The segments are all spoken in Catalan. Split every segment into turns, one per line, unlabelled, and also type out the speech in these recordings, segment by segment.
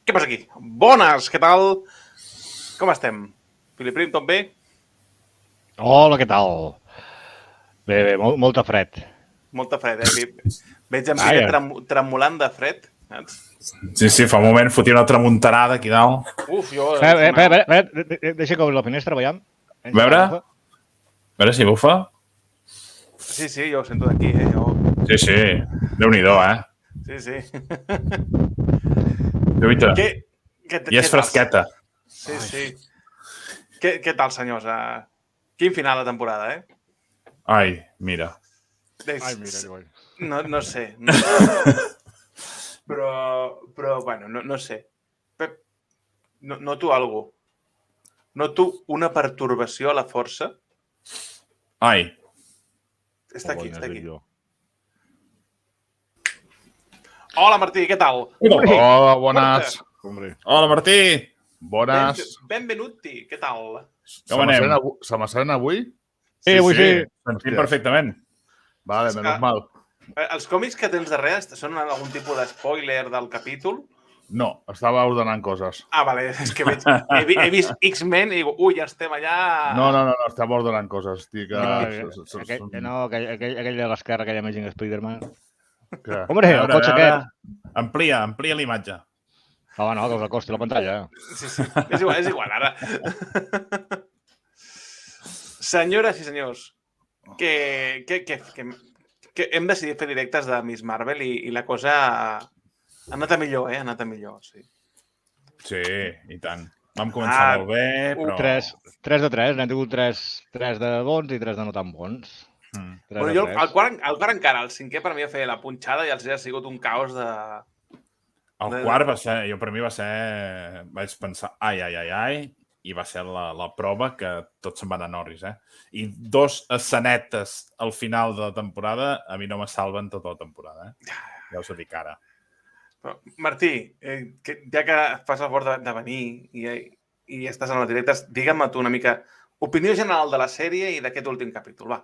Què passa aquí? Bones, què tal? Com estem? Filiprim, tot bé?
Hola, què tal? Bé, molta fred.
Molta fred, Veig en Pere tremolant de fred, saps?
Sí, fa un moment fotia una tramuntanada aquí dalt.
Uf, jo...
Deixa que obri la finestra, veiem.
A veure si bufa.
Sí, jo ho sento d'aquí,
Sí, Déu-n'hi-do,
Sí.
Lluita.
I
és fresqueta.
Sí. Què tal, senyors? Quin final de temporada,
Ai, mira.
No sé. Però, bueno, no sé. Pep, noto alguna cosa. Noto una pertorbació a la força.
Ai.
Està aquí. Hola, Martí, què tal?
Hola, bones.
Hola, Martí.
Bones.
Benvenuti, què tal?
Com anem?
Se m'assent avui?
Sí, avui sí.
Sentim perfectament.
Vale, menys mal.
Els còmics que tens darrere són algun tipus de spoiler del capítol?
No, estava ordenant coses.
Vale, és que he vist X-Men i dic, ja estem allà...
No, estava ordenant coses.
Aquell de l'esquerra, aquella Amazing Spider-Man.
Hombre,
el cotxe aquest.
Amplia l'imatge.
No, que us acosti la pantalla.
Sí, és igual, ara. Senyores i senyors, que hem decidit fer directes de Miss Marvel i la cosa ha anat a millor, Ha anat a millor, sí.
Sí, i tant. Vam començar molt bé, però...
3 de 3, n'hem tingut 3 de bons i 3 de no tan bons.
Bueno, jo el quart encara, el cinquè per mi va fer la punxada i els ha sigut un caos de...
El quart va ser, per mi va ser... Vaig pensar, ai, i va ser la prova que tots se'n van a Norris, I 2 escenetes al final de la temporada a mi no me salven tota la temporada, Ja us ho dic ara.
Però, Martí, ja que fas el favor de venir i estàs en les directes, digue'm tu una mica opinió general de la sèrie i d'aquest últim capítol, va.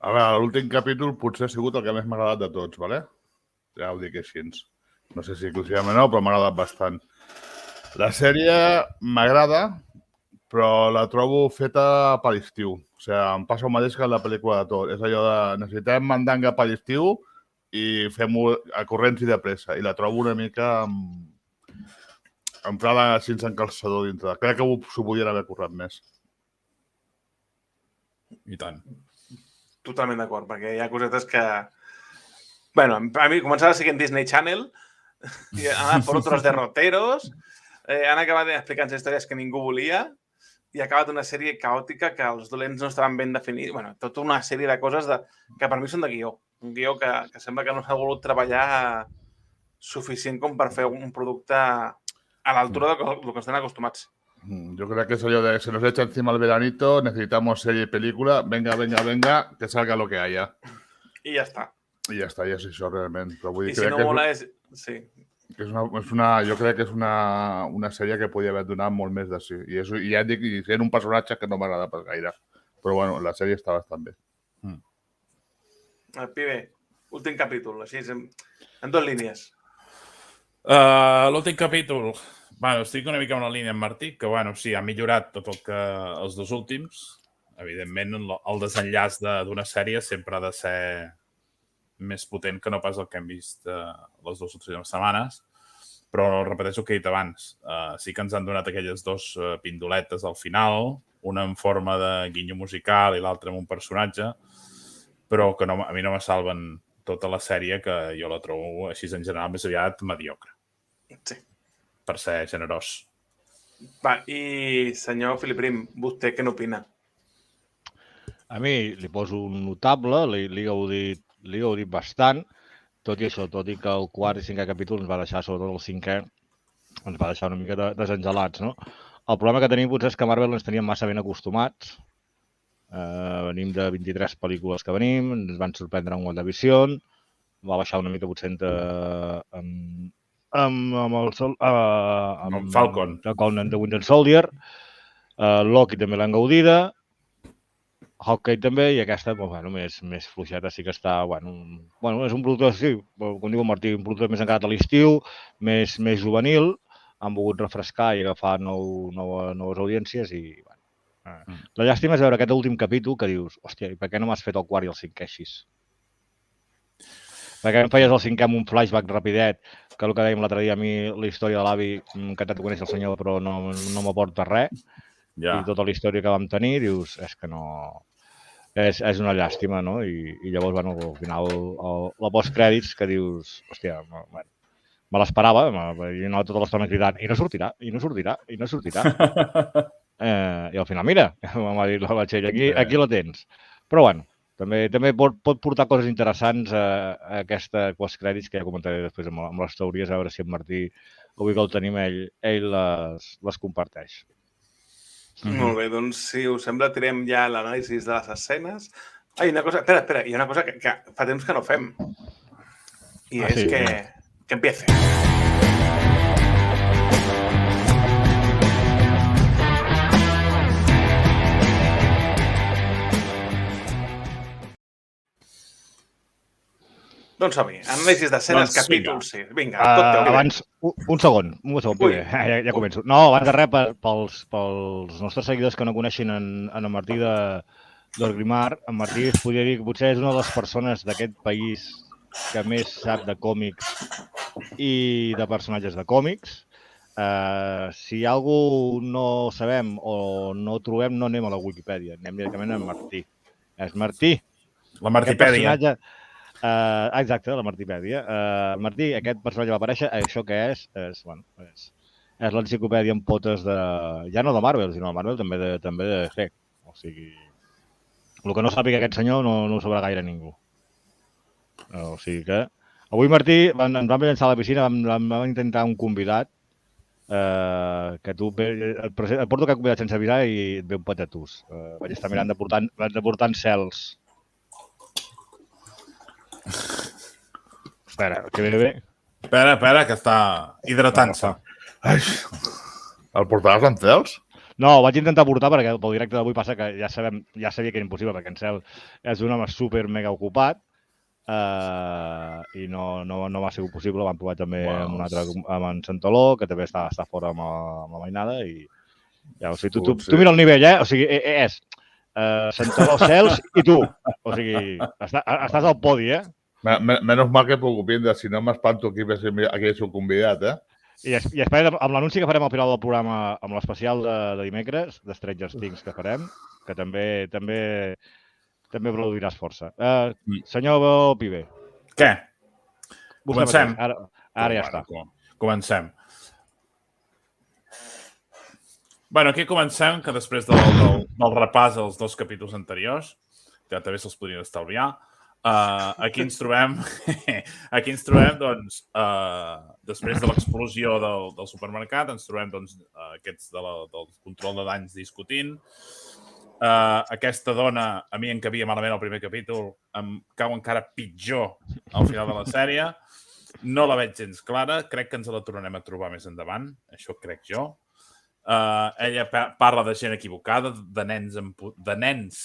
A veure, l'últim capítol potser ha sigut el que més m'ha agradat de tots, vale? Ja ho dic així. No sé si exclusivament no, però m'ha agradat bastant. La sèrie m'agrada, però la trobo feta per l'estiu. O sigui, em passa el mateix que la pel·lícula de Thor. És allò de necessitem mandanga per l'estiu i fem-ho a corrents i de pressa. I la trobo una mica entrada sense encalçador dintre. Crec que s'ho podien haver currat més.
I tant.
Totalment d'acord, perquè hi ha cosetes que... Bueno, a mi començava siguent Disney Channel, i han anat per otros derroteros, han acabat explicant històries que ningú volia, i ha acabat una sèrie caòtica que els dolents no estaven ben definits. Bueno, tota una sèrie de coses que per mi són de guió. Un guió que sembla que no s'ha volgut treballar suficient com per fer un producte a l'altura del que estem acostumats.
Yo creo que es allò de se nos echa encima el veranito, necesitamos serie y película, venga, que salga lo que haya.
I ja està.
I ja està, i és això realment. Però vull dir,
I si no mola és... Sí.
Jo crec que és una sèrie que podia haver donat molt més de sí. I ja et dic, sent un personatge que no m'agrada pas gaire. Però bueno, la sèrie està bastant bé.
El pibe, últim capítol, així, en 2 línies.
L'últim capítol... Bueno, estic una mica en la línia amb Martí, que bueno, sí, ha millorat tot el que els 2 últims. Evidentment, el desenllaç d'una sèrie sempre ha de ser més potent que no pas el que hem vist les 2 últimes setmanes, però repeteixo el que he dit abans. Sí que ens han donat aquelles 2 pindoletes al final, una en forma de guinyo musical i l'altra amb un personatge, però que a mi no me salven tota la sèrie, que jo la trobo així en general més aviat mediocre.
Sí.
Per ser generós.
Va, i senyor Filiprim, vostè què n'opina?
A mi li poso un notable, li he gaudit bastant, tot i això, tot i que el quart i 5è capítol ens va deixar, sobretot el 5è, ens va deixar una mica desengelats, no? El problema que tenim potser és que Marvel ens teníem massa ben acostumats. Venim de 23 pel·lícules que venim, ens van sorprendre amb WandaVision, va baixar una mica potser amb
Falcon.
Falcon and the Winter Soldier. Loki també l'han gaudida. Hawkeye també, i aquesta, bueno, més fluixeta, sí que està, bueno, és un producte, sí, com diu el Martí, un producte més encarat a l'estiu, més juvenil, han volgut refrescar i agafar noves audiències i, bueno, la llàstima és veure aquest últim capítol que dius, hòstia, i per què no m'has fet el quart i el cinquè així? Per què em feies el cinquè amb un flashback rapidet, que el que dèiem l'altre dia a mi, la història de l'avi, encantat de conèixer el senyor, però no m'aporta res, i tota la història que vam tenir, dius, és que no... És una llàstima, no? I llavors, bueno, al final, la postcrèdits que dius, hòstia, bueno, me l'esperava, i no tota l'estona cridant, i no sortirà. I al final, mira, m'ha dit la Batxell, aquí la tens. Però bueno, també pot portar coses interessants a aquesta postcrèdits que ja comentaré després amb les teories, a veure si en Martí, avui que el tenim, ell les comparteix.
Molt bé, doncs si us sembla tirem ja l'anàlisi de les escenes. Una cosa, espera, hi ha una cosa que fa temps que no fem. I és que empiece. Doncs som-hi. Anàlisis d'escenes, capítol 6. Vinga, tot teu.
Abans, un segon, ja començo. No, abans de res, pels nostres seguidors que no coneixen en Martí d'Orgrimmar, en Martí es podria dir que potser és una de les persones d'aquest país que més sap de còmics i de personatges de còmics. Si hi ha algú no sabem o no trobem, no anem a la Wikipedia, anem directament a Martí. És Martí.
La Martipèdia.
Exacte, la Martipèdia. Martí, aquest personatge va aparèixer, això que és l'enciclopèdia amb potes de... ja no de Marvel, sinó de Marvel també de DC. O sigui, el que no sàpiga aquest senyor no ho sabrà gaire ningú. O sigui que... Avui, Martí, ens vam llançar a la piscina, vam intentar un convidat que tu et porto aquest convidat sense avisar i et ve un patatús. Vaig estar mirant de portar cels. Espera, que ve bé.
Espera, que està hidratant-se.
El portaràs en cels?
No, ho vaig intentar portar perquè pel directe d'avui passa que ja sabia que era impossible perquè en Cel és un home super mega ocupat i no va ser possible. Vam provar també amb un altre, amb en Santaló, que també està fora amb la mainada i ja, o sigui, tu mira el nivell, o sigui, és Santaló, Cels i tu. O sigui, estàs al podi,
Menos mal que preocupin de si no m'espanto aquí és un convidat,
I espera, amb l'anunci que farem al final del programa, amb l'especial de dimecres, de Stranger Things que farem, que també produiràs força. Senyor Pibe.
Què? Comencem?
Ara ja està.
Comencem. Bueno, aquí comencem, que després del repàs als 2 capítols anteriors, que també se'ls podrien estalviar, aquí ens trobem, doncs, després de l'explosió del supermercat, ens trobem, doncs, aquests del control de danys discutint. Aquesta dona, a mi em cabia malament el primer capítol, em cau encara pitjor al final de la sèrie. No la veig gens clara, crec que ens la tornarem a trobar més endavant, això crec jo. Ella parla de gent equivocada, de nens,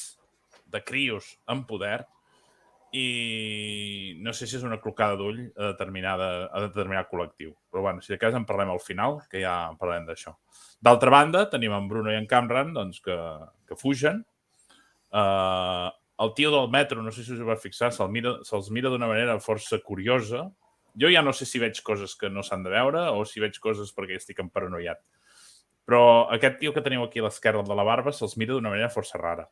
de crios en poder, i no sé si és una clocada d'ull a determinat col·lectiu. Però bueno, si de cas en parlem al final, que ja en parlem d'això. D'altra banda, tenim en Bruno i en Cameron doncs, que fugen. El tio del metro, no sé si us va fixar, se'ls mira d'una manera força curiosa. Jo ja no sé si veig coses que no s'han de veure o si veig coses perquè estic emparanoiat. Però aquest tio que teniu aquí a l'esquerra de la barba se'ls mira d'una manera força rara.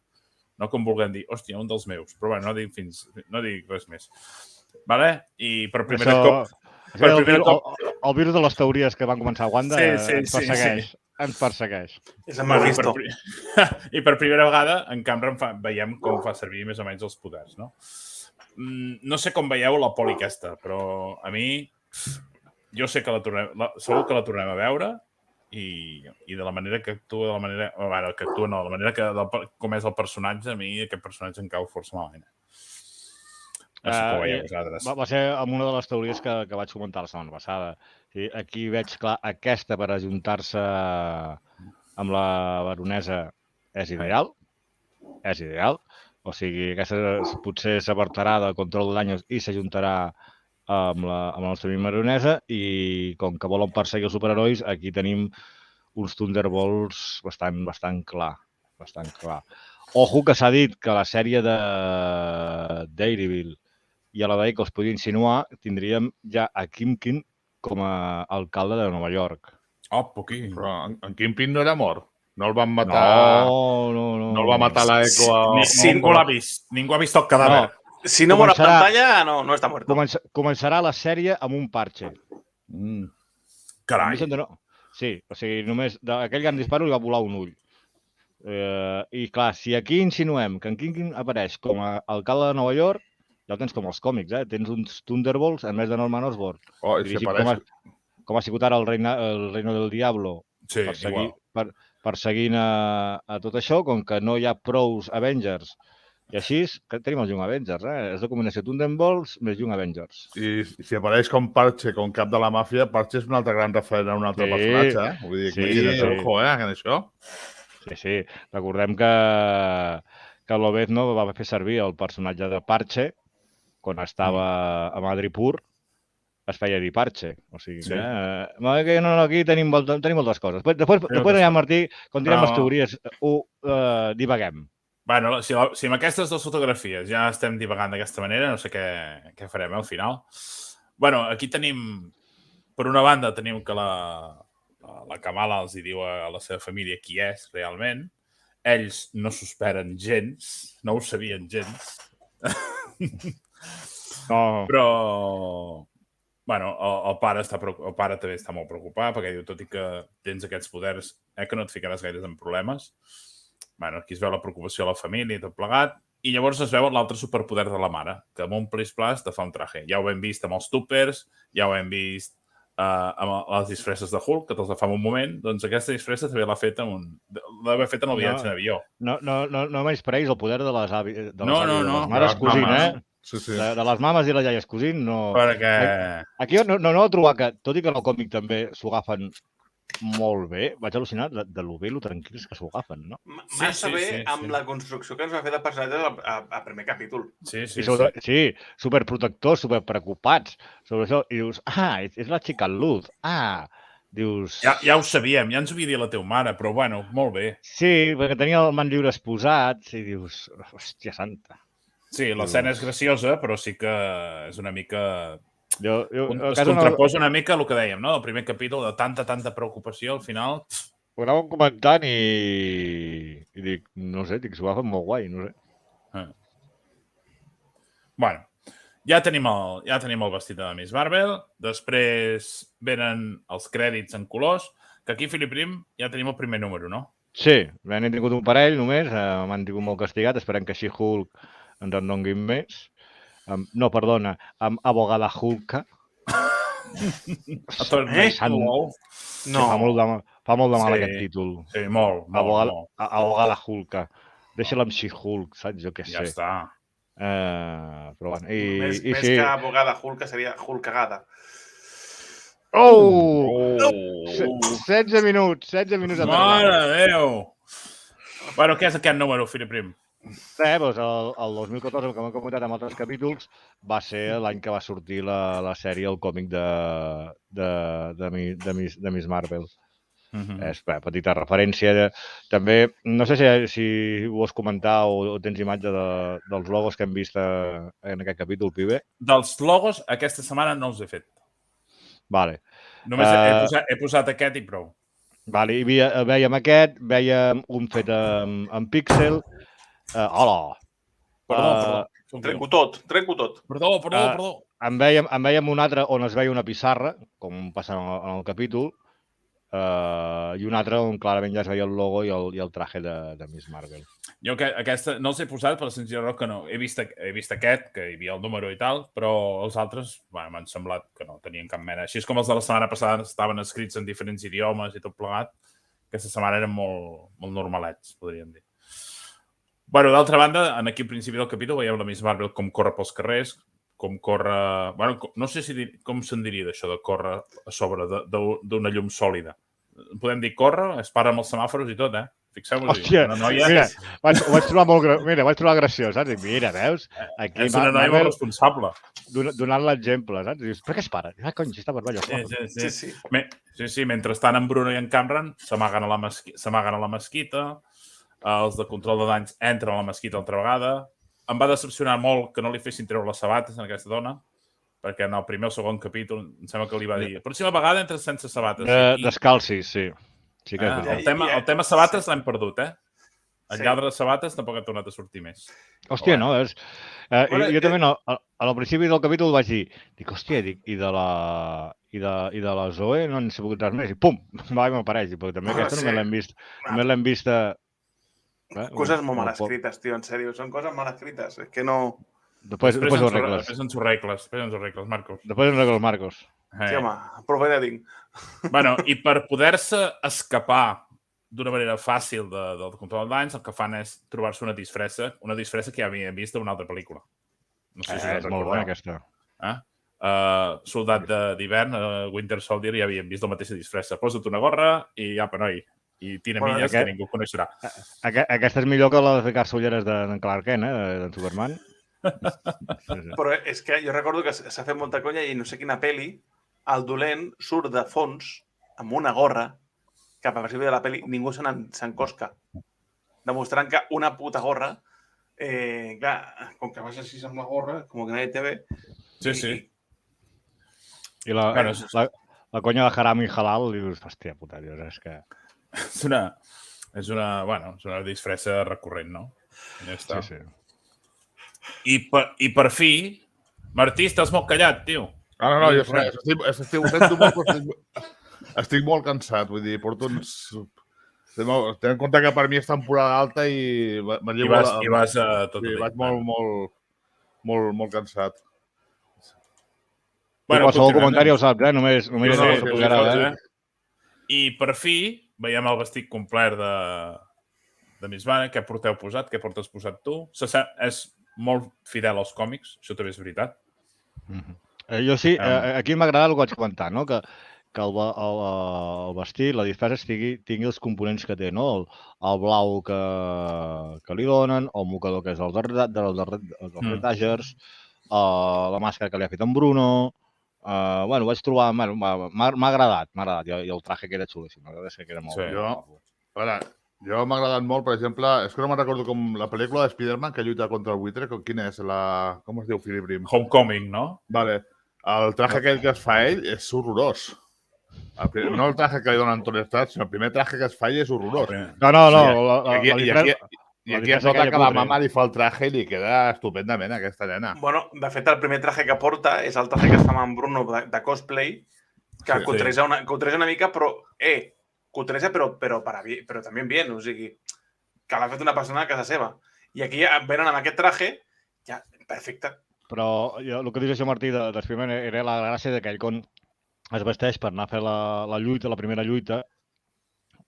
No com vulguem dir, hòstia, un dels meus. Però bueno, no dic res més. Vale? I per primer cop...
El virus de les teories que van començar a Wanda ens persegueix.
És el Mephisto.
I per primera vegada en Cameron veiem com fa servir més o menys els poders, no? No sé com veieu la poli aquesta, però a mi jo sé que segur que la tornem a veure i de la manera que actua, de la manera com és el personatge, a mi aquest personatge em cau força malament. No sé com ho veieu vosaltres.
Va ser amb una de les teories que vaig comentar la setmana passada. Aquí veig clar, aquesta per ajuntar-se amb la baronesa és ideal. És ideal. O sigui, aquesta potser s'apartarà del control d'anyos i s'ajuntarà amb la nostra maronesa i com que volen perseguir els superherois, aquí tenim uns Thunderbolts bastant clar. Ojo que s'ha dit que la sèrie de Daredevil i a la d'ahir que els podia insinuar, tindríem ja a Kingpin com a alcalde de Nova York.
Oh, poquí.
Però en Kingpin no era mort. No el van matar...
No.
No el va matar l'Eco a...
Ningú l'ha vist. Ningú ha vist el cadàver.
Si no mor a pantalla, no està mort.
Començarà la sèrie amb un parche.
Carai.
No. Sí, o sigui, només d'aquell gran disparo li va volar un ull. I clar, si aquí insinuem que en Kingpin apareix com a alcalde de Nova York, ja ho tens com els còmics, Tens uns Thunderbolts en més de Norman Osborn. Com ha sigut ara el Reino del Diablo,
Sí,
perseguint a tot això, com que no hi ha prous Avengers. I així tenim els Young Avengers, És la combinació Thunderbolts més Young Avengers.
I si apareix com Parche, com cap de la màfia, Parche és un altre gran referent a un altre personatge, Vull dir, imagina't, ojo, en això.
Sí. Recordem que Lobezno va fer servir el personatge de Parche quan estava a Madripoor, es feia dir Parche. O sigui, aquí tenim moltes coses. Després ja, Martí, quan direm les teories, divaguem.
Bueno, si amb aquestes dues fotografies ja estem divagant d'aquesta manera, no sé què farem al final. Bueno, aquí tenim, per una banda, tenim que la Kamala els diu a la seva família qui és realment. Ells no s'ho esperen gens, no ho sabien gens.
No.
Però, bueno, el pare també està molt preocupat perquè diu, tot i que tens aquests poders, que no et ficaràs gaires en problemes. Bueno, aquí es veu la preocupació de la família i tot plegat. I llavors es veu l'altre superpoder de la mare, que amb un plis-plas te fa un traje. Ja ho hem vist amb els tupers, ja ho hem vist amb les disfresses de Hulk, que te'ls fa un moment. Doncs aquesta disfressa també l'ha fet en el viatge en avió.
No menyspreïs el poder de les
No.
mares cosint,
Sí.
De les mames i les iaies cosint, no...
Perquè...
Aquí no he trobat que, tot i que en el còmic també s'ho agafen molt bé, vaig al·lucinar de lo bé i lo tranquils que s'ho agafen, no?
Massa bé amb la construcció que ens va fer de personatges al primer capítol.
Sí,
superprotectors, superpreocupats sobre això. I dius, és la xica Luz. Dius...
Ja ho sabíem, ja ens ho havia dit la teva mare, però bueno, molt bé.
Sí, perquè tenia el man lliure exposat i dius, hòstia santa.
Sí, l'escena és graciosa, però sí que és una mica... Es contraposa una mica el que dèiem, no? El primer capítol de tanta preocupació, al final...
Ho anàvem comentant i dic, no sé, s'ho va fer molt guai, no sé.
Bueno, ja tenim el vestit de Miss Marvel, després venen els crèdits en colors, que aquí, Filip Prim, ja tenim el primer número, no?
Sí, n'hem tingut un parell només, m'han tingut molt castigat, esperem que així Hulk ens en donguin més. No, perdona, amb Abogada Hulka. Fa molt de mal aquest títol.
Sí, molt.
Abogada Hulka. Deixa-la amb She-Hulk, saps? Jo què sé.
Ja està.
Però bueno,
més que Abogada Hulka seria Hulkagada.
16 minuts.
Mare de Déu! Bueno, què és aquest número, Filip Prim?
Doncs el 2014, que m'he comentat amb altres capítols, va ser l'any que va sortir la sèrie, el còmic de Miss Marvel. És petita referència. També, no sé si ho vols comentar o tens imatge dels logos que hem vist en aquest capítol, Pibe.
Dels logos, aquesta setmana no els he fet.
Vale.
Només he posat aquest i prou.
Vale, vèiem aquest, vèiem un fet en píxel. Hola!
Perdó. Trenco tot.
Perdó.
En vèiem un altre on es veia una pissarra, com passa en el capítol, i un altre on clarament ja es veia el logo i el traje de Miss Marvel.
Jo aquesta no els he posat per la senzilla raó que no. He vist aquest, que hi havia el número i tal, però els altres m'han semblat que no tenien cap mena. Així és com els de la setmana passada estaven escrits en diferents idiomes i tot plegat. Aquesta setmana eren molt normalets, podríem dir. Bueno, d'altra banda, aquí al principi del capítol veieu la Miss Marvel com corre pels carrers, com corre... Bueno, no sé com se'n diria d'això de córrer a sobre d'una llum sòlida. Podem dir córrer, es para amb els semàfors i tot, Fixeu-vos-hi.
Hòstia,
Una noia
mira, ho vaig trobar molt vaig trobar graciós, saps? Dic, mira, veus? Aquí
és una noia molt responsable.
donant l'exemple, saps? Dius, per què es para? Ah, cony, si està barballa.
Sí. Mentrestant en Bruno i en Cameron s'amaguen a la mesquita, els de control de danys entren a la mesquita altra vegada. Em va decepcionar molt que no li fessin treure les sabates a aquesta dona, perquè en el primer o segon capítol em sembla que li va dir la pròxima vegada entres sense sabates.
Descalcis, sí. Sí que
el tema sabates l'hem perdut, eh? El lladre de sabates tampoc ha tornat a sortir més.
Hòstia, no, és... Jo també, al principi del capítol vaig dir, hòstia, i de la Zoe no en sabut res més, i pum, m'apareix, perquè també aquesta només l'hem vist...
Coses molt mal escrites, tio, en sèrio, són coses mal escrites, és que no...
Després ho arregles.
Després ens ho arregles, Marcos.
Després ens ho arregles, Marcos.
Sí, home, prou feina tinc.
Bueno, i per poder-se escapar d'una manera fàcil del control de danys, el que fan és trobar-se una disfressa que ja havíem vist d'una altra pel·lícula. No sé si
és molt bona, aquesta.
Soldat d'hivern, Winter Soldier, ja havíem vist la mateixa disfressa. Posa't una gorra i apa, noi. I tira milles que ningú coneixerà.
Aquesta és millor que la de ficar-se ulleres d'en Clark Kent, d'en Superman.
Però és que jo recordo que s'ha fet molta conya i no sé quina pel·li, el dolent surt de fons amb una gorra que a principi de la pel·li ningú s'encosca. Demostrant que una puta gorra, clar, com que vas així amb la gorra, com que nadie te ve...
Sí.
I la conya de Haram i Halal, dius, hòstia, puta, Dios, és que...
És una disfressa recurrent, no? Ja està.
Sí.
I per fi, Martí, estàs molt callat, tio.
No, jo sé, estic molt cansat, vull dir, porto uns... Ten en compte que per mi és temporada alta i...
I vas a tot el dia.
Vaig molt cansat.
Qualsevol comentari ho saps, només pujarà.
I per fi veiem el vestit complet de Miss Marvel. Què porteu posat? Què portes posat tu? És molt fidel als còmics, això també és veritat.
Jo sí, aquí m'ha agradat el que vaig comentar, no? Que el vestit, la disfressa, tingui els components que té, no? El blau que li donen, el mocador que és el dels retagers, la màscara que li ha fet en Bruno... Ho vaig trobar... M'ha agradat. I el traje que era xulíssim. M'agrada que era molt...
Jo m'ha agradat molt, per exemple... És que no me'n recordo com la pel·lícula de Spider-Man que lluita contra el buitre. Quina és? Com es diu, Philip Brim?
Homecoming, no?
Vale. El traje aquell que es fa ell és horrorós. No el traje que li donen Tony Stark, sinó el primer traje que es fa ell és horrorós. I aquí es nota que la mama li fa el traje i li queda estupendament aquesta nena.
Bueno, de fet, el primer traje que porta és el traje que es fa amb Bruno de cosplay, que cutreja una mica, però cutreja però també bien, o sigui, que l'ha fet una persona a casa seva. I aquí venen amb aquest traje, ja, perfecte.
Però el que dius això, Martí, de Spider-Man era la gràcia que ell, quan es vesteix per anar a fer la lluita, la primera lluita,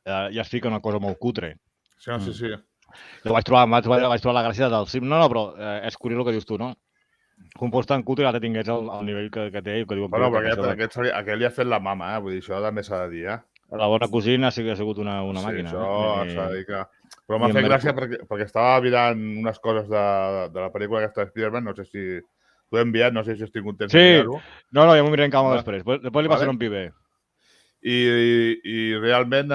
ja es fica una cosa molt cutre.
Sí.
Jo vaig trobar la gràcia del cim. No, però és curiós el que dius tu, no? Com pots tan cutre ara tingués el nivell que té.
Però aquest li ha fet la mama, vull dir, això també s'ha de dir,
La bona cosina sí que ha sigut una màquina.
Sí, això s'ha de dir que... Però m'ha fet gràcia perquè estava mirant unes coses de la pel·lícula aquesta de Spider-Man, no sé si... T'ho he enviat, no sé si estic content de mirar-ho.
No, ja m'ho miraré en calma després. Després li passaré un pibe.
I realment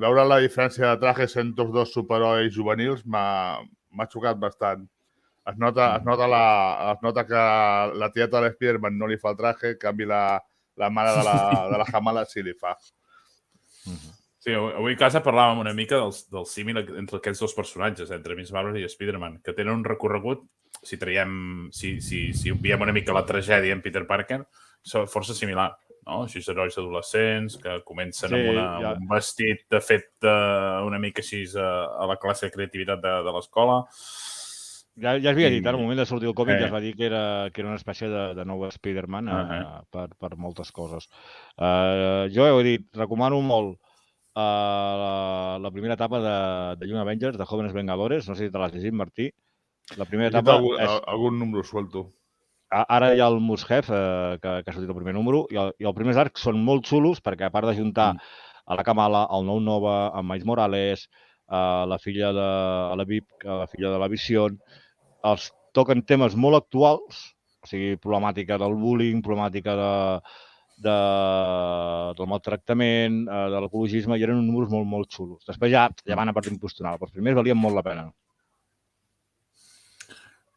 veure la diferència de trajes entre els dos superherois juvenils m'ha xocat bastant. Es nota que la tieta de l'Spiderman no li fa el traje, en canvi la mare de la Kamala sí li fa.
Sí, avui a casa parlàvem una mica del símil entre aquests dos personatges, entre Miss Marvel i Spider-Man, que tenen un recorregut, si obviem una mica la tragèdia en Peter Parker, força similar. No? Així herois adolescents que comencen amb un vestit de fet una mica així a la classe de creativitat de l'escola.
Ja es havia dit, en el moment de sortir el còmic ja es va dir que era una espècie de nou Spider-Man per moltes coses. Jo he dit, recomano molt la primera etapa de Young Avengers, de Jóvenes Vengadores, no sé si te l'has llegit, Martí. La primera etapa és...
Algun número suelto.
Ara hi ha el Must Have, que ha sortit el primer número, i els primers arcs són molt xulos perquè, a part d'ajuntar a la Kamala, al Nou Nova, a Miles Morales, a la filla de la VIP, a la filla de la Vision. Els toquen temes molt actuals, o sigui, problemàtica del bullying, problemàtica del maltractament, de l'ecologisme, i eren uns números molt, molt xulos. Després ja van a partint postonal, però els primers valien molt la pena.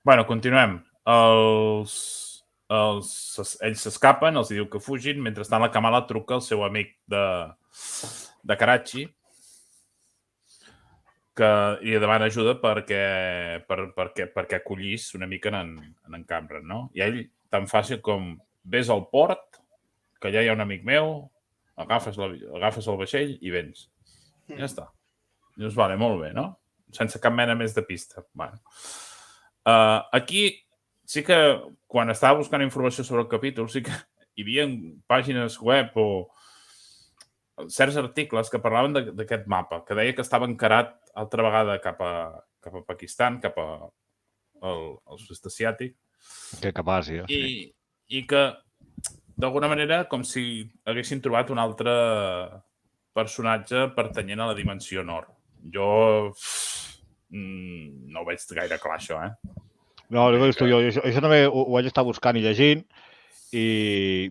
Bueno, continuem. Ells s'escapen, els diu que fugin, mentrestant la Kamala truca al seu amic de Karachi i li demana ajuda perquè acollís una mica en Cameron, no? I ell, tan fàcil com vés al port, que allà hi ha un amic meu, agafes el vaixell i vens. Ja està. Dius, vale, molt bé, no? Sense cap mena més de pista. Bueno. Aquí sí que quan estava buscant informació sobre el capítol sí que hi havia pàgines web o certs articles que parlaven d'aquest mapa, que deia que estava encarat altra vegada cap a Pakistan, cap al sud-est asiàtic.
Cap a Àsia.
I que, d'alguna manera, com si haguessin trobat un altre personatge pertanyent a la dimensió nord. Jo no ho veig gaire clar, això,
No, jo això també ho vaig estar buscant i llegint i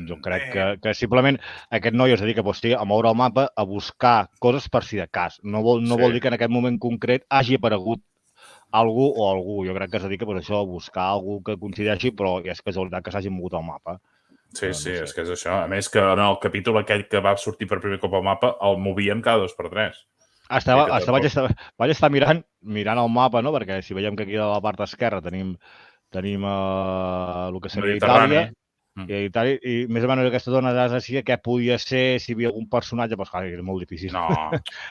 jo crec que simplement aquest noi es dedica a moure el mapa, a buscar coses per si de cas. No vol dir que en aquest moment concret hagi aparegut algú o algú. Jo crec que es dedica a buscar algú que coincideixi, però és casualitat que s'hagi mogut el mapa.
Sí, és que és això. A més que en el capítol aquell que va sortir per primer cop al mapa el movien cada 2x3.
Vaig estar mirant el mapa, no? Perquè si veiem que aquí a la part esquerra tenim el que seria Itàlia, i més o menys aquesta zona d'Àsia, què podia ser, si hi havia algun personatge, doncs clar, és molt difícil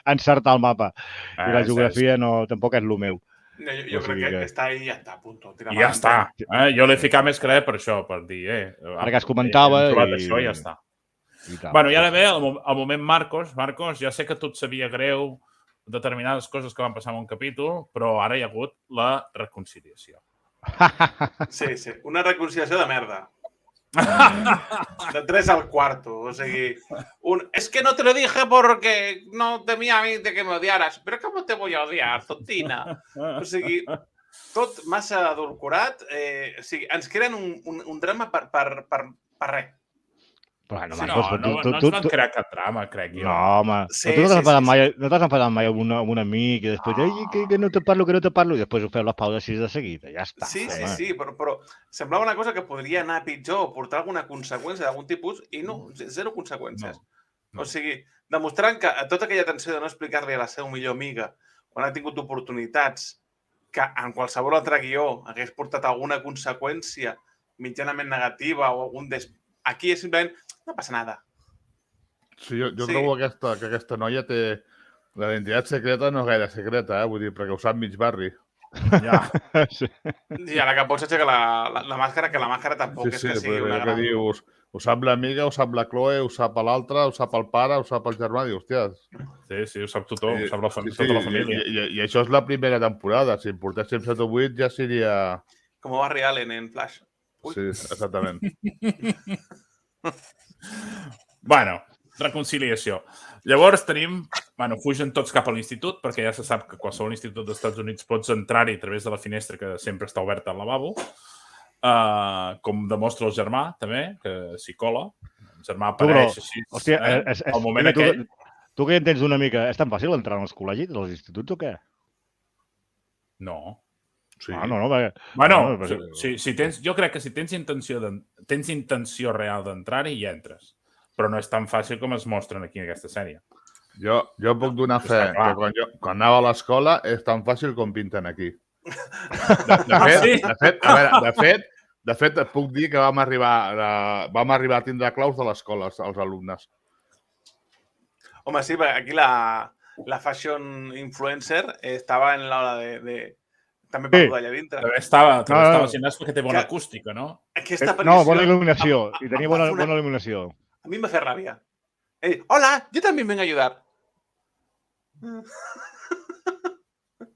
encertar el mapa. I la geografia tampoc és el meu.
Jo crec que està ahí i ja està, a punt.
I ja està. Jo l'he ficat més que res per això, per dir,
perquè es comentava
i això ja està. Bueno, i ara ve el moment Marcos. Marcos, ja sé que tot sabia greu determinades coses que van passar en un capítol, però ara hi ha hagut la reconciliació.
Sí, una reconciliació de merda. De 3 al cuarto, o sigui, es que no te lo dije porque no temía a mí de que me odiaras, pero ¿cómo te voy a odiar, tontina? O sigui, tot massa adulcorat, o sigui, ens creen un drama per res.
Bueno,
no ens van crear cap drama, crec jo.
No, home, tu no t'has enfadat mai amb un amic i després, que no te parlo, i després ho feu les pauses així de seguida, ja està.
Sí, però semblava una cosa que podria anar pitjor o portar alguna conseqüència d'algun tipus i no, zero conseqüències. O sigui, demostrant que a tota aquella tensió de no explicar-li a la seva millor amiga quan ha tingut oportunitats que en qualsevol altre guió hagués portat alguna conseqüència mitjanament negativa o algun aquí és simplement no passa nada.
Sí, jo trobo que aquesta noia té... La identitat secreta no és gaire secreta, vull dir, perquè ho sap mig barri.
Ja.
I ara que pots aixecar la màscara, que la màscara tampoc és que sigui una gran...
Dius, ho sap l'amiga, ho sap la Chloe, ho sap l'altre, ho sap el pare, ho sap el germà, dius, hòsties...
Sí, ho sap tothom, ho sap tota la família.
I això és la primera temporada. Si en portéssim 7 o 8 ja seria...
Com Barry Allen en Flash.
Sí, exactament.
Bueno, reconciliació. Llavors fugen tots cap a l'institut, perquè ja se sap que qualsevol institut dels Estats Units pots entrar-hi a través de la finestra que sempre està oberta al lavabo, com demostra el germà, també, que s'hi cola. El germà apareix així.
Hòstia,
al moment aquell...
Tu que ja entens una mica, és tan fàcil entrar als col·legis, als instituts o què?
No.
Sí.
No, perquè...
Bueno, jo crec que si tens intenció real d'entrar-hi, hi entres. Però no és tan fàcil com es mostren aquí en aquesta sèrie.
Jo puc donar fe que quan anava a l'escola és tan fàcil com pinten aquí. De fet, et puc dir que vam arribar a tindre claus de l'escola, els alumnes.
Home, sí, aquí la fashion influencer estava en l'aula de també per allà dintre.
També estava al gimnàs perquè té bona acústica, no?
No, bona il·luminació. I tenia bona il·luminació.
A mí me hace rabia. Hola, yo también vengo a ayudar.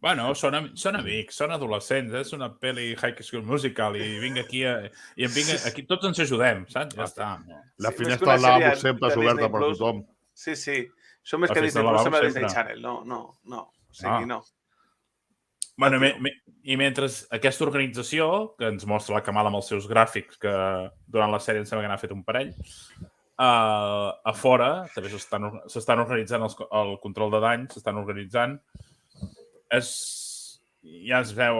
Bueno, són amics, són adolescents, és una pel·li High School Musical i vinc aquí aquí tots ens ajudem, saps? Ja està.
La
Sí,
finestra del lavabo sempre és oberta per tothom.
Sí, sí. Això més
La
que
finestra
Disney
del
Plus
lavabo
sembla Disney
sempre.
Channel. No. O sigui, no.
Bueno, i mentre aquesta organització, que ens mostra la Kamala amb els seus gràfics, que durant la sèrie em sembla que n'ha fet un parell, a fora també s'estan organitzant el control de dany, s'estan organitzant. Ja es veu,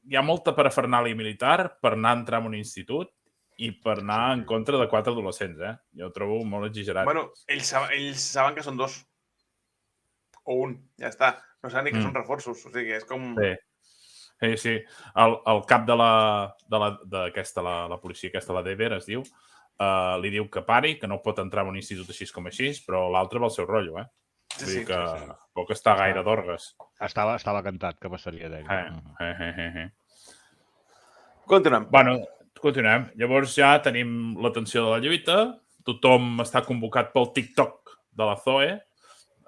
hi ha molta parafernàlia militar per anar a entrar en un institut i per anar en contra de 4 adolescents, Jo ho trobo molt exagerat.
Bueno, ells saben que són 2. O 1, ja està. No saben ni que són reforços, o sigui, és com...
Sí. El cap de la policia aquesta, la Dever, es diu, li diu que pari, que no pot entrar en un institut així com així, però l'altre va al seu rotllo, Vull dir que poc està gaire d'orgues.
Estava cantat que passaria d'ell.
Continuem.
Bueno, continuem. Llavors ja tenim l'atenció de la lluita, tothom està convocat pel TikTok de la Zoe,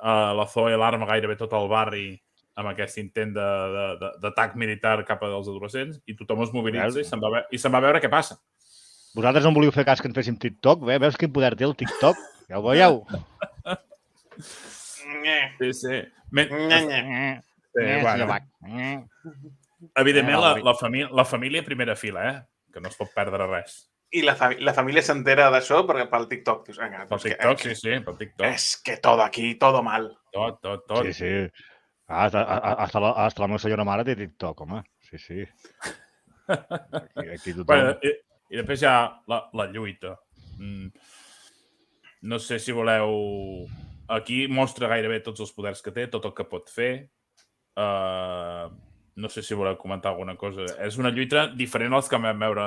la Zoe l'arma gairebé tot el barri amb aquest intent d'atac militar cap als adolescents i tothom es mobilitza i se'n va a veure què passa.
Vosaltres no volíeu fer cas que en féssim TikTok? Veus quin poder té el TikTok? Ja ho veieu?
Sí. Evidentment, la família primera fila, que no es pot perdre res.
I la família s'entera d'això pel TikTok. Dius, venga,
Pel TikTok, sí, pel TikTok.
És que todo aquí, todo mal.
Tot.
Sí. Hasta la meva senyora mare té TikTok, home. Sí. Aquí tothom...
Bueno, i després hi ha la lluita. No sé si voleu... Aquí mostra gairebé tots els poders que té, tot el que pot fer. No sé si voleu comentar alguna cosa. És una lluita diferent als que vam veure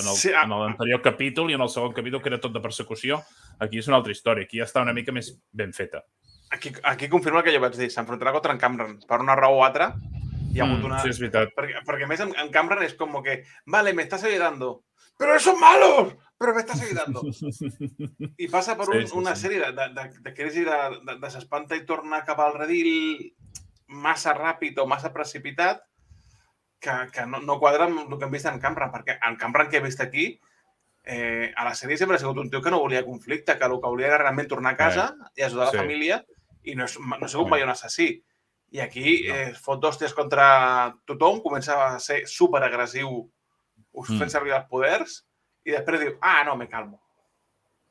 en l'anterior capítol i en el segon capítol, que era tot de persecució. Aquí és una altra història. Aquí ja està una mica més ben feta.
Aquí confirma el que jo vaig dir. S'enfrontarà contra en Cameron. Per una raó o altra, hi ha hagut una...
Sí, és veritat.
Perquè a més, en Cameron és com que vale, me estás ayudando. Pero esos malos! Pero me estás ayudando. I passa per una sèrie de crisi de s'espanta i torna cap al redil massa ràpid o massa precipitat que no quadra amb el que hem vist en Cameron, perquè en Cameron que he vist aquí a la sèrie sempre ha sigut un tio que no volia conflicte, que el que volia era realment tornar a casa i ajudar la família i no ha sigut mai un assassí. I aquí fot d'hòsties contra tothom, comença a ser superagressiu fent servir els poders i després diu, no, me calmo.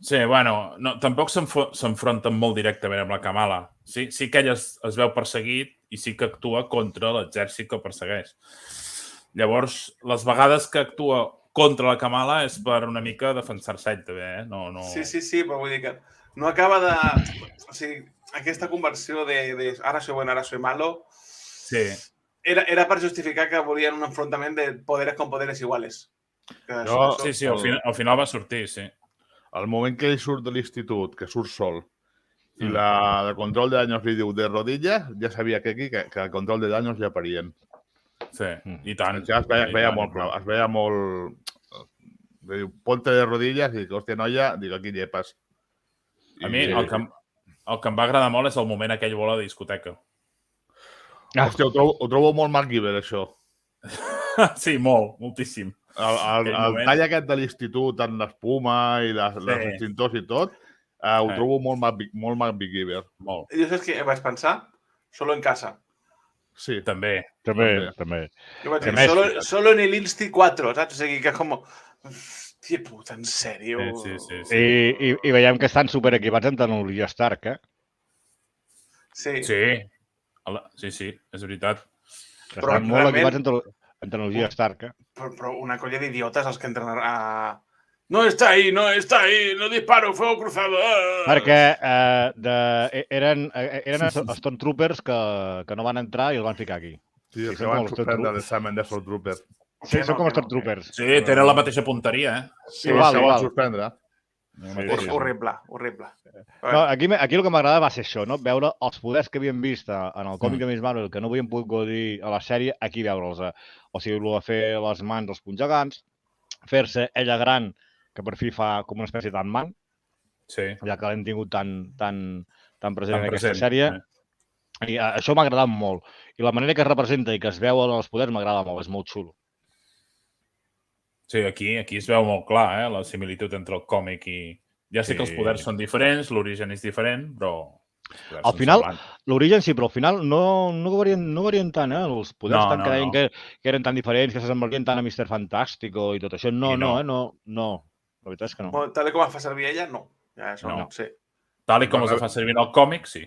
Sí, bueno, tampoc s'enfronten molt directament amb la Kamala. Sí que ella es veu perseguit i sí que actua contra l'exèrcit que el persegueix. Llavors, les vegades que actua contra la Kamala és per una mica defensar-se ell, també,
Sí, però vull dir que no acaba de... O sigui, aquesta conversió de ara soy bueno, ara soy malo...
Sí.
Era per justificar que volien un enfrontament de poderes con poderes iguales.
Sí, al final va sortir, sí.
Al moment que ell surt de l'institut, que surt sol, i la control de daños li diu de rodillas, ja sabia que aquí, que el control de daños ja parien.
Sí, i tant.
Ja es veia molt clar, es veia molt... Diu, ponte de rodillas i, hòstia, noia, dic, aquí llepes.
A mi el que em va agradar molt és el moment aquell vol a la discoteca.
Hòstia, ho trobo molt MacGyver, això.
Sí, moltíssim.
El tall aquest de l'institut amb l'espuma i les extintors i tot, ho trobo molt MacGyver.
Jo saps què vaig pensar? Solo en casa.
Sí.
També.
Jo vaig dir, solo en el Insti 4, saps? O sigui, que és com... Hòstia puta, en sèrio?
Sí.
I veiem que estan superequipats en tecnologia Stark,
Sí.
Sí, és veritat.
Estan molt equipats en tecnologia Stark,
Però una colla d'idiotes els que entren a... No está ahí, no disparo, fuego cruzado.
Perquè eren Stormtroopers que no van entrar i els van ficar aquí.
Sí, els que van suspendre l'examen de Stormtroopers.
Sí, són com els Stormtroopers.
Sí, tenen la mateixa punteria,
Sí, els que van suspendre.
Horrible.
No, aquí el que m'agrada va ser això, no? Veure els poders que havíem vist en el còmic de Miss Marvel, que no havíem pogut gaudir a la sèrie, aquí veure'ls. O sigui, el de fer les mans als punts gegants, fer-se ella gran, que per fi fa com una espècie d'Ant-Man, ja que l'hem tingut tan present en aquesta sèrie. I això m'ha agradat molt. I la manera que es representa i que es veuen els poders m'agrada molt, és molt xulo.
Sí, aquí es veu molt clar, la similitud entre el còmic i... Ja sé que els poders són diferents, l'origen és diferent, però...
Al final, l'origen sí, però al final no varien tant, els poders tant que deien que eren tan diferents, que s'assemblien tant a Mr. Fantástico i tot això. No. La veritat és que no.
Tal com es fa servir ella, no. Ja, això no sé.
Tal com es fa servir en el còmic, sí.